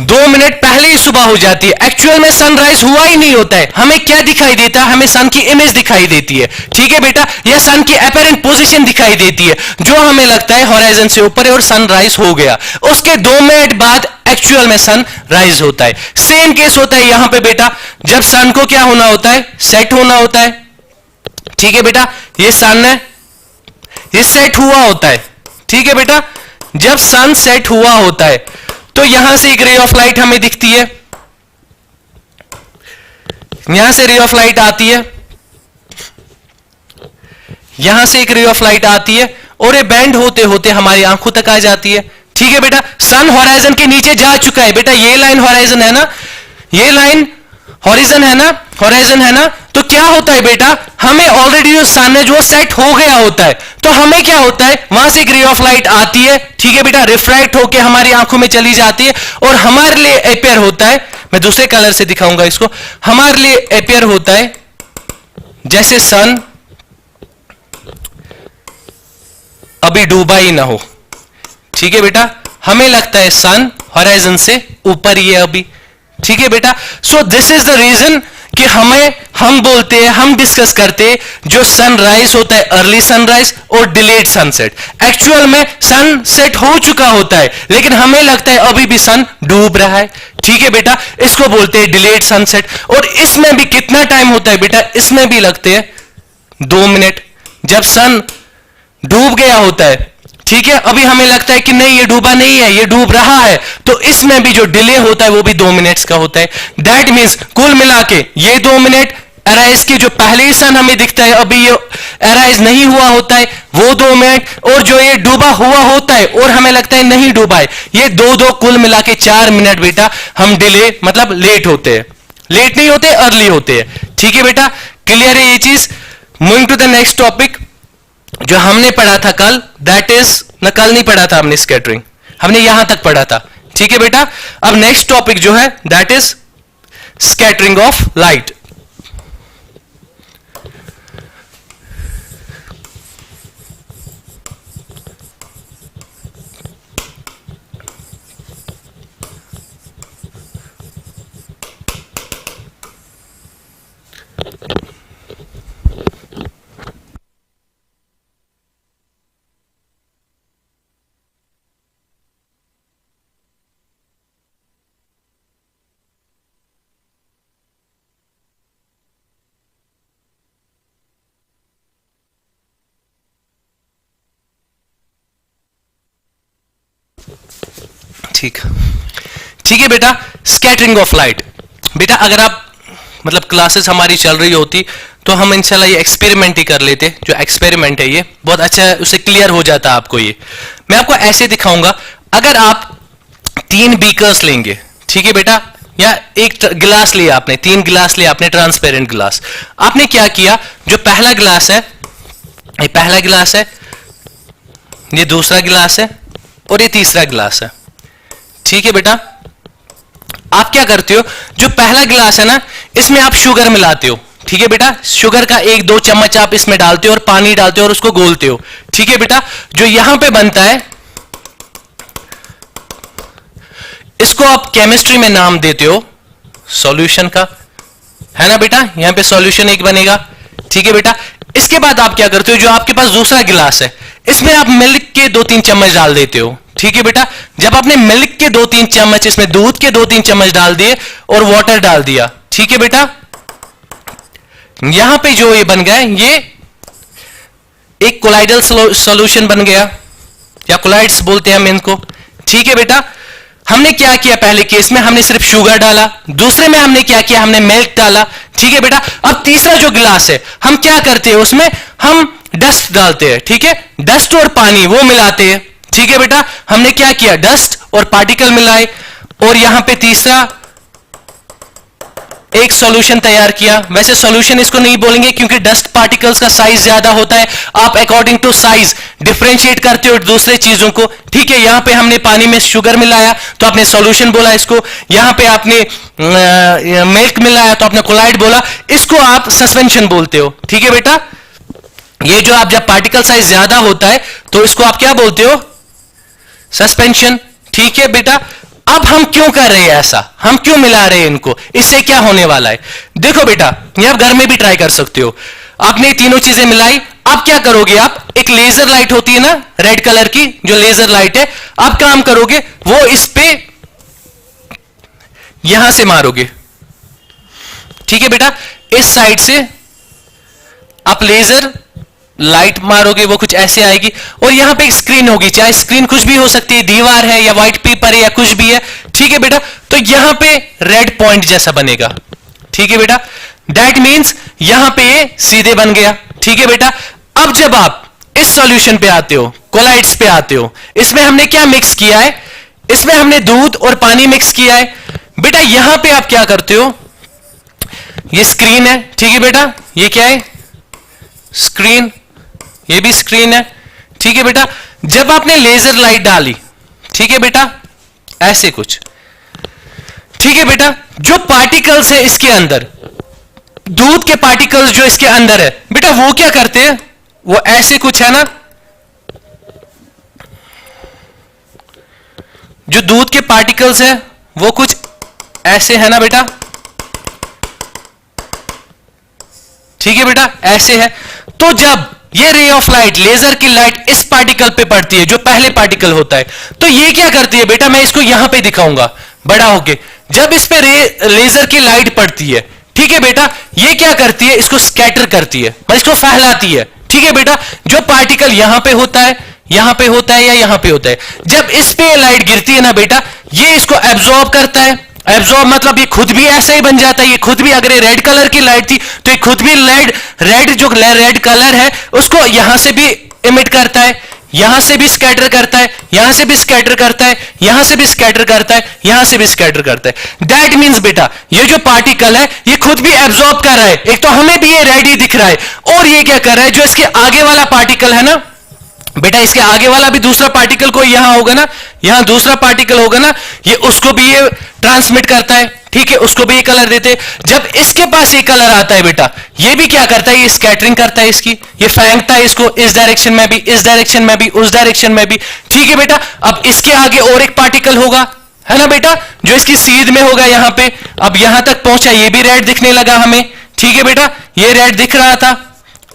2 मिनट पहले ही सुबह हो जाती है। एक्चुअल में सनराइज हुआ ही नहीं होता है। हमें क्या दिखाई देता है? हमें सन की इमेज दिखाई देती है। ठीक है बेटा, यह सन की अपरेंट पोजीशन दिखाई देती है, जो हमें लगता है होराइजन से ऊपर है और सनराइज हो गया। उसके 2 मिनट बाद एक्चुअल में सन राइज होता है। सेम केस होता है यहां पे बेटा, जब सन को क्या होना होता है? सेट होना होता है। ठीक है बेटा, ये सन है, ये सेट हुआ होता है। ठीक है बेटा, जब सन सेट हुआ होता है तो यहां से एक रे ऑफ लाइट हमें दिखती है, यहां से रे ऑफ लाइट आती है, यहां से एक रे ऑफ लाइट आती है, और ये बेंड होते होते हमारी आंखों तक आ जाती है। ठीक है बेटा, सन होराइजन के नीचे जा चुका है। बेटा ये लाइन होराइजन है ना, ये लाइन होराइजन है ना, होराइजन है ना, तो क्या होता है बेटा? हमें ऑलरेडी जो सन है जो सेट हो गया होता है, तो हमें क्या होता है? वहां से एक रे ऑफ लाइट आती है। ठीक है बेटा, रिफ्रैक्ट होकर हमारी आंखों में चली जाती है, और हमारे लिए अपेयर होता है, मैं दूसरे कलर से दिखाऊंगा इसको, हमारे लिए अपेयर होता है जैसे सन अभी डूबा ही ना हो। ठीक है बेटा, हमें लगता है सन होराइजन से ऊपर ही है अभी। ठीक है बेटा, so this is the reason कि हम बोलते हैं, हम डिस्कस करते हैं, जो सनराइज होता है अर्ली सनराइज और डिलेड सनसेट। एक्चुअल में सनसेट हो चुका होता है, लेकिन हमें लगता है अभी भी सन डूब रहा है। ठीक है बेटा, इसको बोलते हैं डिलेड सनसेट। और इसमें भी कितना टाइम होता है बेटा? इसमें भी लगते हैं 2 मिनट। जब सन डूब गया होता है, ठीक है, अभी हमें लगता है कि नहीं ये डूबा नहीं है, ये डूब रहा है, तो इसमें भी जो डिले होता है वो भी 2 मिनट्स का होता है। दैट मीन्स कुल मिला के ये 2 मिनट, अराइज की जो पहले ही सन हमें दिखता है अभी ये अराइज नहीं हुआ होता है वो 2 मिनट, और जो ये डूबा हुआ होता है और हमें लगता है नहीं डूबा है, ये दो कुल मिला के 4 मिनट बेटा हम डिले मतलब लेट होते हैं। लेट नहीं होते, अर्ली होते हैं। ठीक है बेटा, क्लियर है ये चीज? Moving to the next topic जो हमने पढ़ा था कल, दैट इज न, कल नहीं पढ़ा था हमने स्कैटरिंग, हमने यहां तक पढ़ा था। ठीक है बेटा, अब नेक्स्ट टॉपिक जो है that is scattering of light. ठीक ठीक है बेटा, स्कैटरिंग ऑफ लाइट। बेटा अगर आप मतलब क्लासेस हमारी चल रही होती तो हम इंशाल्लाह ये एक्सपेरिमेंट ही कर लेते। जो एक्सपेरिमेंट है ये बहुत अच्छा है, उससे क्लियर हो जाता है आपको। ये मैं आपको ऐसे दिखाऊंगा, अगर आप 3 बीकर्स लेंगे, ठीक है बेटा, या एक गिलास लिया आपने, 3 गिलास लिया आपने, ट्रांसपेरेंट गिलास। आपने क्या किया, जो पहला गिलास है, ये पहला गिलास है, ये दूसरा गिलास है, और ये तीसरा गिलास है। ठीक है बेटा, आप क्या करते हो, जो पहला गिलास है ना, इसमें आप शुगर मिलाते हो। ठीक है बेटा, शुगर का 1-2 चम्मच आप इसमें डालते हो और पानी डालते हो और उसको घोलते हो। ठीक है बेटा, जो यहां पे बनता है, इसको आप केमिस्ट्री में नाम देते हो सॉल्यूशन का, है ना बेटा, यहां पे सॉल्यूशन एक बनेगा, ठीक है बेटा। इसके बाद आप क्या करते हो, जो आपके पास दूसरा गिलास है इसमें आप मिल्क के 2-3 चम्मच डाल देते हो, ठीक है बेटा। जब आपने मिल्क के 2-3 चम्मच, इसमें दूध के 2-3 चम्मच डाल दिए और वाटर डाल दिया, ठीक है बेटा, यहां पे जो ये बन गया ये एक कोलाइडल सॉल्यूशन बन गया, या कोलाइड्स बोलते हैं हम इनको, ठीक है बेटा। हमने क्या किया, पहले केस में हमने सिर्फ शुगर डाला, दूसरे में हमने क्या किया, हमने मिल्क डाला, ठीक है बेटा। अब तीसरा जो गिलास है हम क्या करते हैं, उसमें हम डस्ट डालते हैं, ठीक है, डस्ट और पानी वो मिलाते हैं, ठीक है बेटा। हमने क्या किया, डस्ट और पार्टिकल मिलाए, और यहां पे तीसरा एक सॉल्यूशन तैयार किया। वैसे सॉल्यूशन इसको नहीं बोलेंगे क्योंकि डस्ट पार्टिकल्स का साइज ज्यादा होता है, आप अकॉर्डिंग टू साइज डिफरेंशिएट करते हो दूसरे चीजों को, ठीक है। यहां पे हमने पानी में शुगर मिलाया तो आपने सॉल्यूशन बोला इसको, यहां पे आपने मिल्क मिलाया तो आपने कोलाइड बोला, इसको आप सस्पेंशन बोलते हो, ठीक है बेटा। ये जो आप जब पार्टिकल साइज ज्यादा होता है तो इसको आप क्या बोलते हो, सस्पेंशन, ठीक है बेटा। अब हम क्यों कर रहे हैं ऐसा, हम क्यों मिला रहे हैं इनको, इससे क्या होने वाला है, देखो बेटा, ये आप घर में भी ट्राई कर सकते हो। आपने तीनों चीजें मिलाई, आप क्या करोगे, आप एक लेजर लाइट होती है ना रेड कलर की, जो लेजर लाइट है, आप काम करोगे वो इस पे यहां से मारोगे, ठीक है बेटा, इस साइड से आप लेजर लाइट मारोगे, वो कुछ ऐसे आएगी, और यहां पे एक स्क्रीन होगी, चाहे स्क्रीन कुछ भी हो सकती है, दीवार है या व्हाइट पेपर है या कुछ भी है, ठीक है बेटा। तो यहां पे रेड पॉइंट जैसा बनेगा, ठीक है बेटा, दैट मींस यहां पे ये सीधे बन गया, ठीक है बेटा। अब जब आप इस सॉल्यूशन पे आते हो, कोलाइड्स पे आते हो, इसमें हमने क्या मिक्स किया है, इसमें हमने दूध और पानी मिक्स किया है बेटा। यहां पे आप क्या करते हो, ये स्क्रीन है, ठीक है बेटा, ये क्या है, स्क्रीन, ये भी स्क्रीन है, ठीक है बेटा। जब आपने लेजर लाइट डाली, ठीक है बेटा, ऐसे कुछ, ठीक है बेटा, जो पार्टिकल्स है इसके अंदर, दूध के पार्टिकल्स जो इसके अंदर है बेटा, वो क्या करते हैं, वो ऐसे कुछ है ना, जो दूध के पार्टिकल्स है वो कुछ ऐसे है ना बेटा, ठीक है बेटा, ऐसे है। तो जब ये रे ऑफ लाइट, लेजर की लाइट इस पार्टिकल पे पड़ती है जो पहले पार्टिकल होता है, तो ये क्या करती है बेटा, मैं इसको यहां पे दिखाऊंगा बड़ा होके, जब इस पे लेजर की लाइट पड़ती है, ठीक है बेटा, ये क्या करती है, इसको स्कैटर करती है, मतलब इसको फैलाती है, ठीक है बेटा। जो पार्टिकल यहां पे होता है, यहां पे होता है या यहां पे होता है, जब इस पे लाइट गिरती है ना बेटा, ये इसको एब्जॉर्ब करता है, एब्जॉर्ब मतलब ये खुद भी ऐसा ही बन जाता है, ये खुद भी, अगर ये रेड कलर की लाइट थी तो ये खुद भी रेड जो रेड कलर है उसको यहां से भी इमिट करता है, यहां से भी स्कैटर करता है, यहां से भी स्कैटर करता है, यहां से भी स्कैटर करता है, यहां से भी स्कैटर करता है। दैट मींस बेटा, ये जो पार्टिकल है ये खुद भी एब्जॉर्ब कर रहा है, एक तो हमें भी ये रेड ही दिख रहा है, और ये क्या कर रहा है, जो इसके आगे वाला पार्टिकल है ना बेटा, इसके आगे वाला भी दूसरा पार्टिकल कोई यहां होगा ना, यहां दूसरा पार्टिकल होगा ना, ये उसको भी ये ट्रांसमिट करता है, ठीक है, उसको भी ये कलर देते हैं। जब इसके पास ये कलर आता है बेटा, ये भी क्या करता है, ये स्कैटरिंग करता है इसकी, ये फेंकता है इसको इस डायरेक्शन में भी, इस डायरेक्शन में भी, उस डायरेक्शन में भी, ठीक है बेटा। अब इसके आगे और एक पार्टिकल होगा, है ना बेटा, जो इसकी सीध में होगा यहां पे, अब यहां तक पहुंचा, ये भी रेड दिखने लगा हमें, ठीक है बेटा, ये रेड दिख रहा था,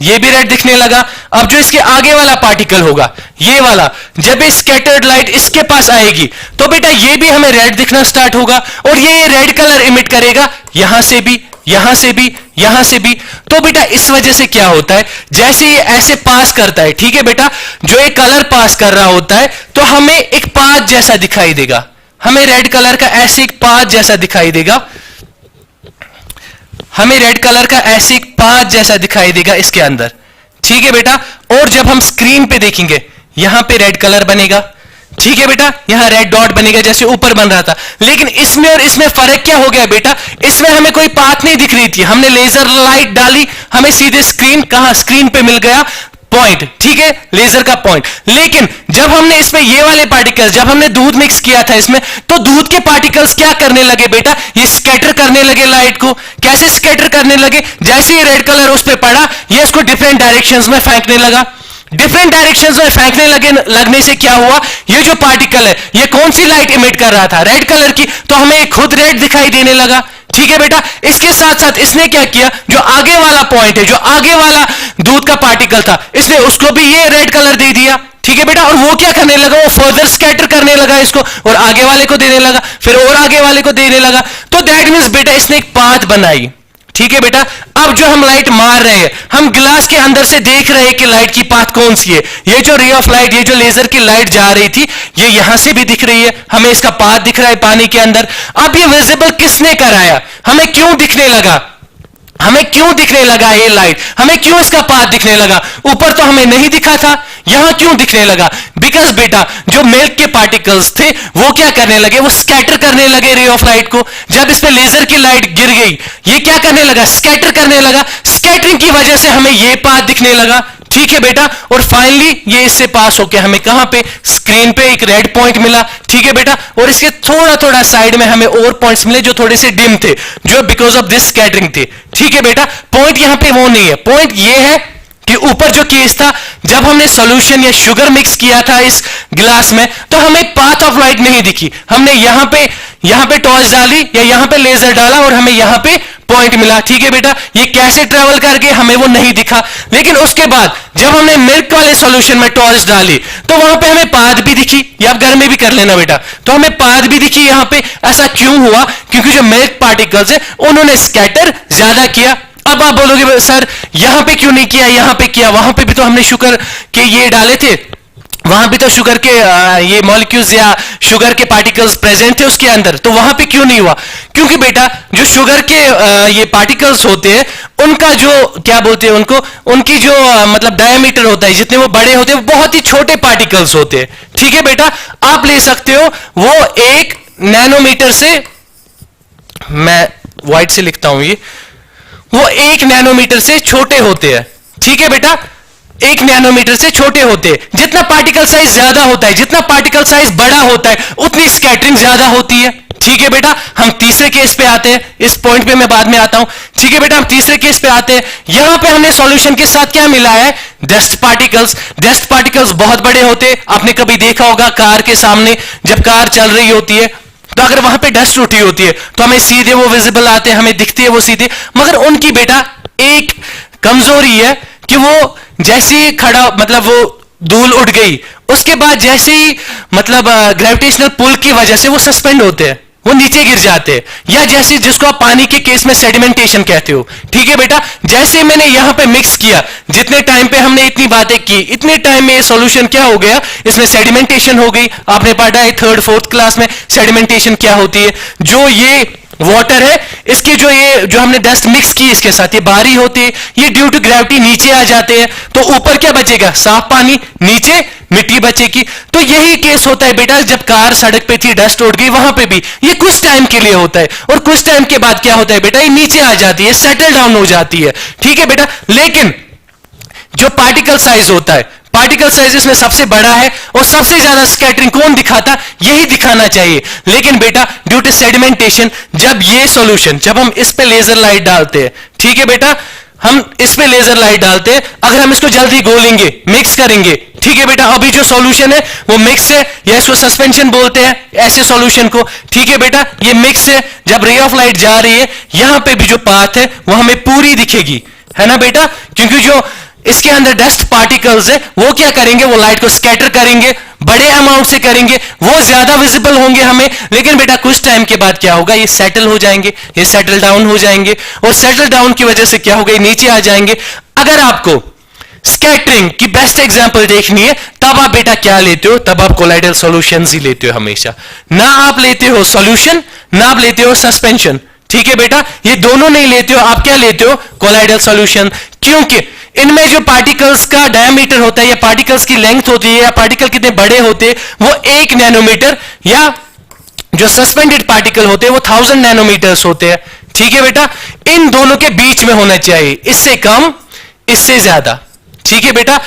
ये भी रेड दिखने लगा। अब जो इसके आगे वाला पार्टिकल होगा, ये वाला, जब ये स्कैटर्ड लाइट इसके पास आएगी तो बेटा ये भी हमें रेड दिखना स्टार्ट होगा, और ये रेड कलर इमिट करेगा यहां से भी, यहां से भी, यहां से भी। तो बेटा इस वजह से क्या होता है, जैसे ये ऐसे पास करता है, ठीक है बेटा, जो ये कलर पास कर रहा होता है तो हमें एक पाथ जैसा दिखाई देगा, हमें रेड कलर का ऐसे एक पाथ जैसा दिखाई देगा, हमें रेड कलर का ऐसे एक पाथ जैसा दिखाई देगा इसके अंदर, ठीक है बेटा। और जब हम स्क्रीन पे देखेंगे यहां पे रेड कलर बनेगा, ठीक है बेटा, यहां रेड डॉट बनेगा जैसे ऊपर बन रहा था। लेकिन इसमें और इसमें फर्क क्या हो गया बेटा, इसमें हमें कोई पाथ नहीं दिख रही थी, हमने लेजर लाइट डाली, हमें सीधे स्क्रीन, कहां स्क्रीन पे मिल गया पॉइंट, ठीक है, लेजर का पॉइंट। लेकिन जब हमने इसमें ये वाले पार्टिकल्स, जब हमने दूध मिक्स किया था इसमें, तो दूध के पार्टिकल्स क्या करने लगे बेटा, ये स्कैटर करने लगे लाइट को। कैसे स्कैटर करने लगे, जैसे ये रेड कलर उस पर पड़ा, ये इसको डिफरेंट डायरेक्शंस में फेंकने लगा, डिफरेंट डायरेक्शंस में फेंकने लगने से क्या हुआ, ये जो पार्टिकल है ये कौन सी लाइट इमिट कर रहा था, रेड कलर की, तो हमें खुद रेड दिखाई देने लगा। ठीक है बेटा, इसके साथ साथ इसने क्या किया, जो आगे वाला पॉइंट है, जो आगे वाला दूध का पार्टिकल था, इसने उसको भी ये रेड कलर दे दिया। ठीक है बेटा, और वो क्या करने लगा, वो फर्दर स्कैटर करने लगा इसको, और आगे वाले को देने लगा, फिर और आगे वाले को देने लगा। तो दैट मींस बेटा इसने एक पाथ बनाई। ठीक है बेटा, अब जो हम लाइट मार रहे हैं, हम ग्लास के अंदर से देख रहे हैं कि लाइट की पाथ कौन सी है। ये जो रे ऑफ लाइट, ये जो लेजर की लाइट जा रही थी, ये यहां से भी दिख रही है, हमें इसका पाथ दिख रहा है पानी के अंदर। अब ये विजिबल किसने कराया, हमें क्यों दिखने लगा, हमें क्यों दिखने लगा ये लाइट, हमें क्यों इसका पाथ दिखने लगा, ऊपर तो हमें नहीं दिखा था, यहां क्यों दिखने लगा, बिकॉज बेटा जो मिल्क के पार्टिकल्स थे वो क्या करने लगे, वो स्कैटर करने लगे रे ऑफ लाइट को। जब इस पे लेजर की लाइट गिर गई, ये क्या करने लगा, स्कैटर करने लगा, स्कैटरिंग की वजह से हमें ये पाथ दिखने लगा। ठीक है बेटा, और फाइनली ये इससे पास होके हमें कहां पे, स्क्रीन पे एक रेड पॉइंट मिला। ठीक है बेटा, और इसके थोड़ा थोड़ा साइड में हमें और पॉइंट्स मिले जो थोड़े से डिम थे, जो बिकॉज ऑफ दिस स्कैटरिंग थे। ठीक है बेटा, पॉइंट यहां पे वो नहीं है, पॉइंट ये है कि ऊपर जो केस था, जब हमने सॉल्यूशन या शुगर मिक्स किया था इस ग्लास में, तो हमें पाथ ऑफ लाइट नहीं दिखी। हमने यहां पे टॉर्च डाली या यहां पे लेजर डाला और हमें यहां पे पॉइंट मिला। ठीक है बेटा, ये कैसे ट्रेवल करके हमें वो नहीं दिखा। लेकिन उसके बाद जब हमने मिल्क वाले सॉल्यूशन में टॉर्च डाली, तो वहां पे हमें पाथ भी दिखी, या आप घर में भी कर लेना बेटा, तो हमें पाथ भी दिखी यहां पे। ऐसा क्यों हुआ, क्योंकि जो मिल्क पार्टिकल्स है उन्होंने स्कैटर ज्यादा किया। अब आप बोलोगे सर यहां पे क्यों नहीं किया, यहां पे किया, वहां पे भी तो हमने शुगर के ये डाले थे, वहां भी तो शुगर के ये मॉलिक्यूल्स या शुगर के पार्टिकल्स प्रेजेंट थे उसके अंदर, तो वहां पे क्यों नहीं हुआ, क्योंकि बेटा जो शुगर के ये पार्टिकल्स होते हैं, उनका जो क्या बोलते हैं उनको, उनकी जो मतलब डायमीटर होता है, जितने वो बड़े होते हैं, वो बहुत ही छोटे पार्टिकल्स होते हैं। ठीक है बेटा, आप ले सकते हो वो 1 नैनोमीटर से, मैं व्हाइट से लिखता हूं, ये वो 1 नैनोमीटर से छोटे होते हैं। ठीक है बेटा, 1 नैनोमीटर से छोटे होते हैं। जितना पार्टिकल साइज ज्यादा होता है, जितना पार्टिकल साइज बड़ा होता है, उतनी स्कैटरिंग ज्यादा होती है। ठीक है बेटा, हम तीसरे केस पे आते हैं, इस पॉइंट पे मैं बाद में आता हूं। ठीक है बेटा, हम तीसरे केस पे आते हैं। यहां पे हमने सॉल्यूशन के साथ क्या मिला है, डस्ट पार्टिकल्स। डस्ट पार्टिकल्स बहुत बड़े होते हैं, आपने कभी देखा होगा कार के सामने जब कार चल रही होती है, तो अगर वहां पे डस्ट उठी होती है तो हमें सीधे वो विजिबल आते हैं, हमें दिखती है वो सीधे। मगर उनकी बेटा एक कमजोरी है कि वो जैसे ही खड़ा, मतलब वो धूल उड़ गई, उसके बाद जैसे ही मतलब ग्रेविटेशनल पुल की वजह से वो सस्पेंड होते हैं, वो नीचे गिर जाते हैं, या जैसे जिसको आप पानी के केस में सेडिमेंटेशन कहते हो। ठीक है बेटा, जैसे मैंने यहां पे मिक्स किया, जितने टाइम पे हमने इतनी बातें की, इतने टाइम में ये सॉल्यूशन क्या हो गया, इसमें सेडिमेंटेशन हो गई। आपने पढ़ा है 3rd 4th क्लास में सेडिमेंटेशन क्या होती है। जो ये वाटर है, इसके जो हमने डस्ट मिक्स की इसके साथ, ये बाहरी होती है, ये ड्यू टू ग्रेविटी नीचे आ जाते हैं, तो ऊपर क्या बचेगा, साफ पानी, नीचे मिट्टी बचेगी। तो यही केस होता है बेटा, जब कार सड़क पे थी, डस्ट उड़ गई, वहां पे भी ये कुछ टाइम के लिए होता है, और कुछ टाइम के बाद क्या होता है बेटा, ये नीचे आ जाती है, सेटल डाउन हो जाती है। ठीक है बेटा, लेकिन जो पार्टिकल साइज होता है, पार्टिकल साइज इसमें सबसे बड़ा है, और सबसे ज्यादा स्कैटरिंग कौन दिखाता, यही दिखाना चाहिए। लेकिन बेटा ड्यू टू सेडिमेंटेशन, जब ये सॉल्यूशन, जब हम इस पे लेजर लाइट डालते हैं, ठीक है बेटा, हम इस पे लेजर लाइट डालते हैं, अगर हम इसको जल्दी घोलेंगे, मिक्स करेंगे, ठीक है बेटा, अभी जो सॉल्यूशन है वो मिक्स है, या इसको सस्पेंशन बोलते हैं ऐसे सॉल्यूशन को। ठीक है बेटा, ये मिक्स है, जब रे ऑफ लाइट जा रही है, यहां पे भी जो पाथ है वो हमें पूरी दिखेगी, है ना बेटा, क्योंकि जो इसके अंदर डस्ट पार्टिकल्स है वो क्या करेंगे, वो लाइट को स्कैटर करेंगे, बड़े अमाउंट से करेंगे, वो ज्यादा विजिबल होंगे हमें। लेकिन बेटा कुछ टाइम के बाद क्या होगा, ये सेटल हो जाएंगे, ये सेटल डाउन हो जाएंगे, और सेटल डाउन की वजह से क्या होगा, ये नीचे आ जाएंगे। अगर आपको स्कैटरिंग की बेस्ट एग्जांपल देखनी है, तब आप बेटा क्या लेते हो, तब आप कोलाइडल सॉल्यूशंस ही लेते हो हमेशा। ना आप लेते हो सॉल्यूशन, ना आप लेते हो सस्पेंशन। ठीक है बेटा, ये दोनों नहीं लेते हो, आप क्या लेते हो, कोलाइडल सॉल्यूशन। क्योंकि इनमें जो पार्टिकल्स का डायमीटर होता है, या पार्टिकल्स की लेंथ होती है, या पार्टिकल कितने बड़े होते हैं, वो 1 नैनोमीटर, या जो सस्पेंडेड पार्टिकल होते हैं वो 1000 नैनोमीटर्स होते हैं। ठीक है बेटा, इन दोनों के बीच में होना चाहिए, इससे कम, इससे ज्यादा। ठीक है बेटा,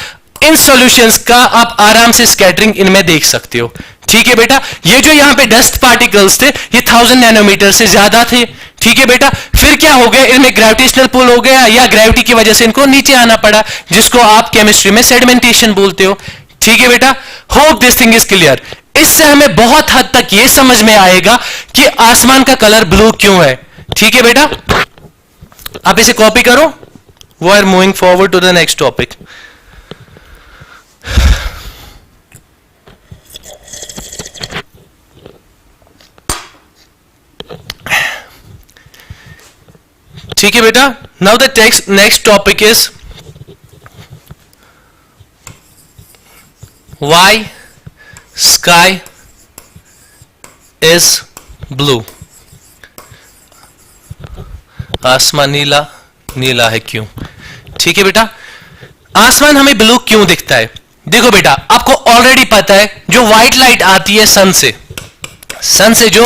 इन सॉल्यूशंस का आप आराम से स्कैटरिंग इनमें देख सकते हो। ठीक है बेटा, ये जो यहां पे डस्ट पार्टिकल्स थे, ये 1000 नैनोमीटर से ज्यादा थे। ठीक है बेटा, फिर क्या हो गया, इनमें ग्रेविटेशनल पुल हो गया या ग्रेविटी की वजह से इनको नीचे आना पड़ा, जिसको आप केमिस्ट्री में सेडिमेंटेशन बोलते हो। ठीक है बेटा, hope this thing is clear. इससे हमें बहुत हद तक यह समझ में आएगा कि आसमान का कलर ब्लू क्यों है। ठीक है बेटा, आप इसे कॉपी करो। We are moving forward to the next topic. ठीक है बेटा, now the next topic is why sky is blue. आसमान नीला नीला है क्यों? ठीक है बेटा, आसमान हमें ब्लू क्यों दिखता है? देखो बेटा, आपको ऑलरेडी पता है जो व्हाइट लाइट आती है सन से जो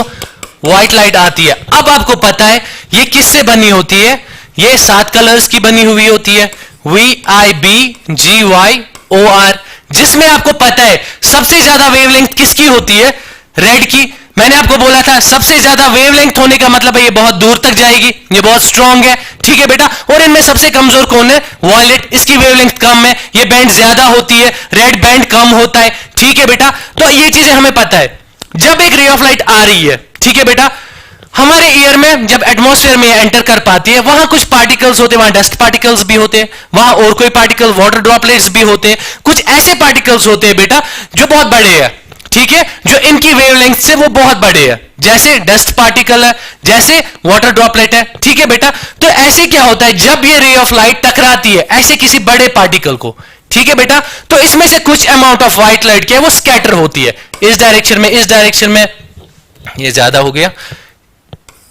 व्हाइट लाइट आती है, अब आपको पता है ये किससे बनी होती है? ये 7 कलर्स की बनी हुई होती है, VIBGYOR, जिसमें आपको पता है सबसे ज्यादा वेवलेंथ किसकी होती है? रेड की। मैंने आपको बोला था सबसे ज्यादा वेवलेंथ होने का मतलब है ये बहुत दूर तक जाएगी, ये बहुत स्ट्रांग है। ठीक है बेटा, और इनमें सबसे कमजोर कौन है? वायलेट, इसकी वेवलेंथ कम है, ये बैंड ज्यादा होती है, रेड बैंड कम होता है। ठीक है बेटा, तो ये चीजें हमें पता है। जब एक रे ऑफ लाइट आ रही है, ठीक है बेटा, हमारे ईयर में जब एटमॉस्फेयर में एंटर कर पाती है, वहां कुछ पार्टिकल्स होते हैं, वहां डस्ट पार्टिकल्स भी होते हैं, वहां और कोई पार्टिकल वाटर ड्रॉपलेट्स भी होते हैं, कुछ ऐसे पार्टिकल्स होते हैं बेटा जो बहुत बड़े हैं। ठीक है, जो इनकी वेवलेंथ से वो बहुत बड़े हैं, जैसे डस्ट पार्टिकल है, जैसे वाटर ड्रॉपलेट है। ठीक है बेटा, तो ऐसे क्या होता है जब ये रे ऑफ लाइट टकराती है ऐसे किसी बड़े पार्टिकल को, ठीक है बेटा, तो इसमें से कुछ अमाउंट ऑफ व्हाइट लाइट क्या है वो स्कैटर होती है, इस डायरेक्शन में, इस डायरेक्शन में, ये ज्यादा हो गया,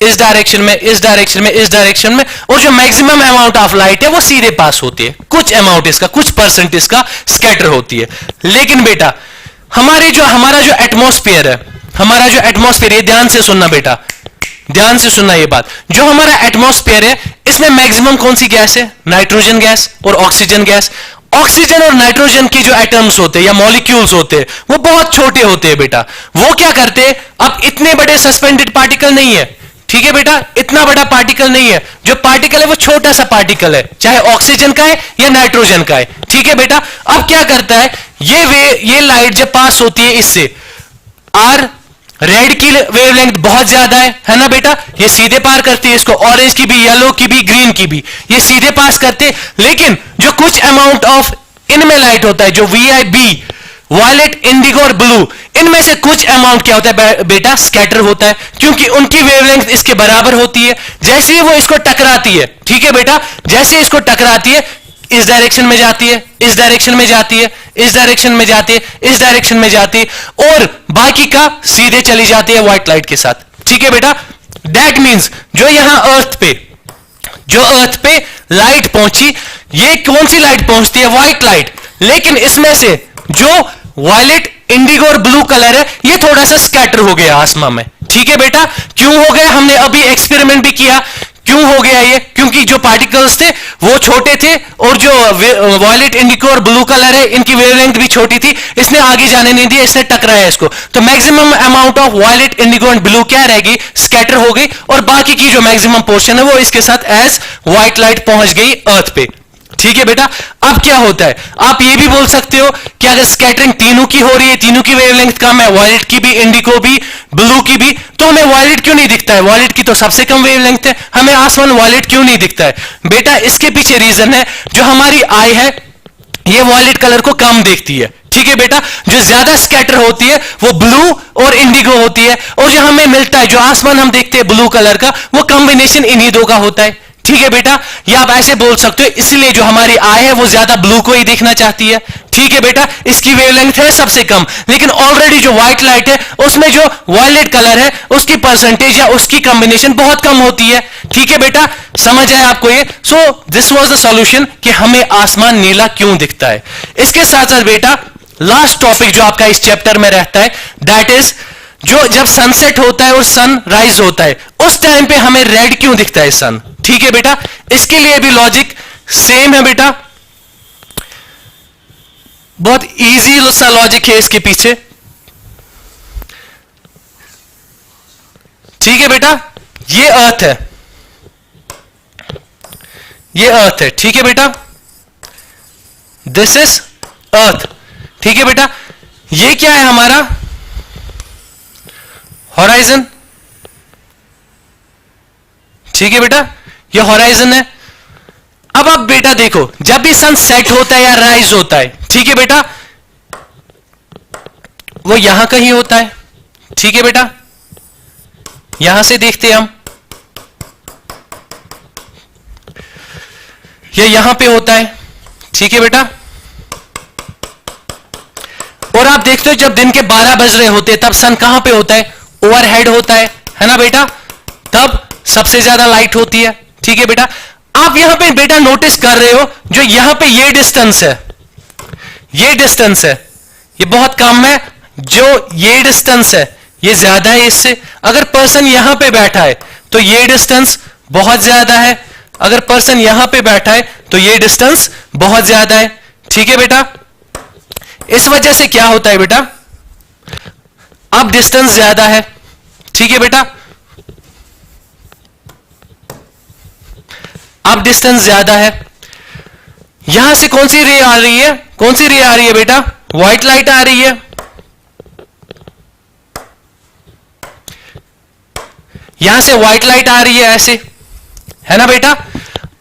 इस डायरेक्शन में, इस डायरेक्शन में, इस डायरेक्शन में, और जो मैक्सिमम अमाउंट ऑफ लाइट है वो सीधे पास होती है, कुछ अमाउंट इसका, कुछ परसेंट इसका स्कैटर होती है। लेकिन बेटा हमारा जो एटमॉस्फेयर है, हमारा जो एटमॉस्फेयर, ये ध्यान से सुनना बेटा, ध्यान से सुनना ये बात, जो हमारा एटमॉस्फेयर है इसमें मैक्सिमम कौन सी गैस है? नाइट्रोजन गैस और ऑक्सीजन गैस। ऑक्सीजन और नाइट्रोजन के जो एटम्स होते हैं या मॉलिक्यूल्स होते हैं वो बहुत छोटे होते हैं बेटा। वो क्या करते हैं, अब इतने बड़े सस्पेंडेड पार्टिकल नहीं है, ठीक है बेटा, इतना बड़ा पार्टिकल नहीं है, जो पार्टिकल है वो छोटा सा पार्टिकल है, चाहे ऑक्सीजन का है या नाइट्रोजन का है। ठीक है बेटा, अब क्या करता है ये लाइट जब पास होती है इससे, आर रेड की वेवलेंथ बहुत ज्यादा है ना बेटा, ये सीधे पार करती है इसको, ऑरेंज की भी, येलो की भी, ग्रीन की भी, ये सीधे पास करते। लेकिन जो कुछ अमाउंट ऑफ इनमें लाइट होता है, जो VIB, वायलेट, इंडिगो और ब्लू, इनमें से कुछ अमाउंट क्या होता है बेटा? स्कैटर होता है, क्योंकि उनकी वेवलेंथ इसके बराबर होती है। जैसे ही वो इसको टकराती है, ठीक है बेटा, जैसे इसको टकराती है इस डायरेक्शन में जाती है, इस डायरेक्शन में जाती है, इस डायरेक्शन में जाती है, इस डायरेक्शन में जाती है, और बाकी का सीधे चली जाती है व्हाइट लाइट के साथ। ठीक है बेटा, दैट मींस जो यहां अर्थ पे लाइट पहुंची, ये कौन सी लाइट पहुंचती है? White light. लेकिन इसमें से जो वायलेट, इंडिगो और ब्लू कलर है ये थोड़ा सा स्कैटर हो गया आसमान में। ठीक है बेटा, क्यों हो गया? हमने अभी एक्सपेरिमेंट भी किया। क्यों हो गया ये? क्योंकि जो पार्टिकल्स थे वो छोटे थे, और जो वायलेट, इंडिगो और ब्लू कलर है इनकी वेवलेंथ भी छोटी थी, इसने आगे जाने नहीं दिया, इसने टकराया इसको, तो maximum amount of violet, indigo and blue क्या रहेगी? स्कैटर हो गई, और बाकी की जो मैक्सिमम पोर्शन है वो इसके साथ एज व्हाइट लाइट पहुंच गई अर्थ पे। ठीक है बेटा, अब क्या होता है, आप ये भी बोल सकते हो कि अगर स्कैटरिंग तीनों की हो रही है, तीनों की वेवलेंथ कम है, वायलेट की भी, इंडिगो भी, ब्लू की भी, तो हमें वायलेट क्यों नहीं दिखता है? वायलेट की तो सबसे कम वेवलेंथ है, हमें आसमान वायलेट क्यों नहीं दिखता है? बेटा इसके पीछे रीजन है, जो हमारी आई है ये वायलेट कलर को कम देखती है। ठीक है बेटा, जो ज्यादा स्कैटर होती है वो ब्लू और इंडिगो होती है, और जो हमें मिलता है, जो आसमान हम देखते हैं ब्लू कलर का, वो कॉम्बिनेशन इन्हीं दो का होता है। ठीक है बेटा, या आप ऐसे बोल सकते हो इसलिए जो हमारी आई है वो ज्यादा ब्लू को ही देखना चाहती है। ठीक है बेटा, इसकी वेवलेंथ है सबसे कम, लेकिन ऑलरेडी जो व्हाइट लाइट है उसमें जो वायलेट कलर है उसकी परसेंटेज या उसकी कॉम्बिनेशन बहुत कम होती है। ठीक है बेटा, समझ आया आपको ये? So this was the solution कि हमें आसमान नीला क्यों दिखता है। इसके साथ साथ बेटा लास्ट टॉपिक जो आपका इस चैप्टर में रहता है, दैट इज जो जब सनसेट होता है और सन राइज होता है उस टाइम पे हमें रेड क्यों दिखता है सन। ठीक है बेटा, इसके लिए भी लॉजिक सेम है बेटा, बहुत इजी सा लॉजिक है इसके पीछे। ठीक है बेटा, ये अर्थ है, ये अर्थ है, ठीक है बेटा, दिस इज अर्थ, ठीक है बेटा। ये क्या है हमारा हॉराइजन, ठीक है बेटा, ये हॉराइजन है। अब आप बेटा देखो, जब भी सन सेट होता है या राइज होता है, ठीक है बेटा, वो यहां कहीं होता है, ठीक है बेटा, यहां से देखते हैं हम, ये यहां पे होता है, ठीक है बेटा। और आप देखते हो जब दिन के 12 बज रहे होते हैं तब सन कहां पे होता है, ओवरहेड होता है ना बेटा, तब सबसे ज्यादा लाइट होती है, ठीक है बेटा। आप यहां पे बेटा नोटिस कर रहे हो, जो यहां पे ये डिस्टेंस है, ये डिस्टेंस है, ये बहुत कम है, जो ये डिस्टेंस है ये ज्यादा है इससे। अगर पर्सन यहां पे बैठा है तो ये डिस्टेंस बहुत ज्यादा है, अगर पर्सन यहां पे बैठा है तो ये डिस्टेंस बहुत ज्यादा है, ठीक है बेटा। इस वजह से क्या होता है बेटा, अब डिस्टेंस ज्यादा है, ठीक है बेटा, अब डिस्टेंस ज्यादा है। यहां से कौन सी रे आ रही है, कौन सी रे आ रही है बेटा, व्हाइट लाइट आ रही है, यहां से व्हाइट लाइट आ रही है ऐसे, है ना बेटा।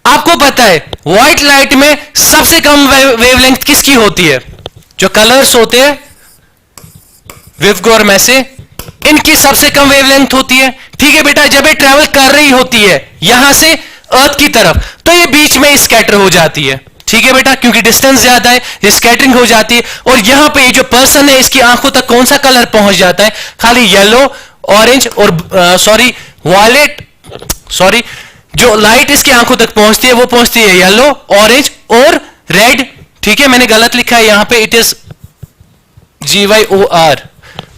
आपको पता है व्हाइट लाइट में सबसे कम वेवलेंथ किसकी होती है, जो कलर्स होते हैं विवगोर में से, इनकी सबसे कम वेवलेंथ होती है, ठीक है बेटा। जब ये ट्रेवल कर रही होती है यहां से अर्थ की तरफ, तो ये बीच में स्कैटर हो जाती है, ठीक है बेटा, क्योंकि डिस्टेंस ज्यादा है, ये स्कैटरिंग हो जाती है। और यहां पे जो पर्सन है इसकी आंखों तक कौन सा कलर पहुंच जाता है, खाली येलो, ऑरेंज और सॉरी वायलेट, सॉरी जो लाइट इसकी आंखों तक पहुंचती है वो पहुंचती है येलो, ऑरेंज और रेड, ठीक है। मैंने गलत लिखा है यहां पे, इट इज GYOR,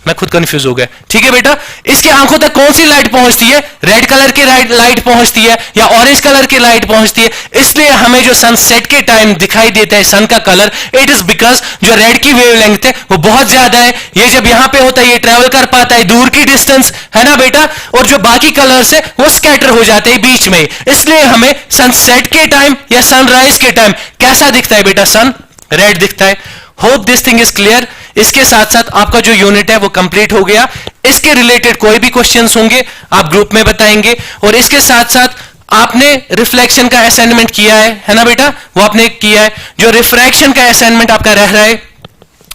मैं खुद कंफ्यूज हो गया, ठीक है बेटा। इसकी आंखों तक कौन सी लाइट पहुंचती है, रेड कलर की लाइट पहुंचती है या ऑरेंज कलर की लाइट पहुंचती है। इसलिए हमें जो सनसेट के टाइम दिखाई देता है सन का कलर, इट इज बिकॉज जो रेड की वेवलेंथ है वो बहुत ज्यादा है, ये जब यहां पे होता है ये ट्रेवल कर पाता है दूर की डिस्टेंस, है ना बेटा, और जो बाकी कलर्स है वो स्कैटर हो जाते हैं बीच में। इसलिए हमें सनसेट के टाइम या सनराइज के टाइम कैसा दिखता है बेटा, सन रेड दिखता है। Hope this thing is clear. इसके साथ साथ आपका जो यूनिट है वो कंप्लीट हो गया। इसके रिलेटेड कोई भी क्वेश्चंस होंगे आप ग्रुप में बताएंगे। और इसके साथ साथ आपने रिफ्लेक्शन का असाइनमेंट किया है ना बेटा, वो आपने किया है। जो रिफ्रैक्शन का असाइनमेंट आपका रह रहा है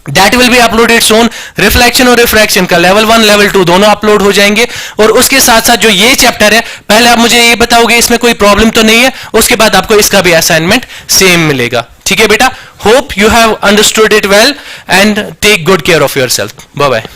that will be uploaded soon. Reflection और रिफ्रैक्शन का लेवल 1 लेवल 2 दोनों अपलोड हो जाएंगे। और उसके साथ साथ जो ये चैप्टर है, पहले आप मुझे ये बताओगे इसमें कोई प्रॉब्लम तो नहीं है, उसके बाद आपको इसका भी असाइनमेंट सेम मिलेगा, ठीक है बेटा। Hope you have understood it well and take good care of yourself. Bye bye.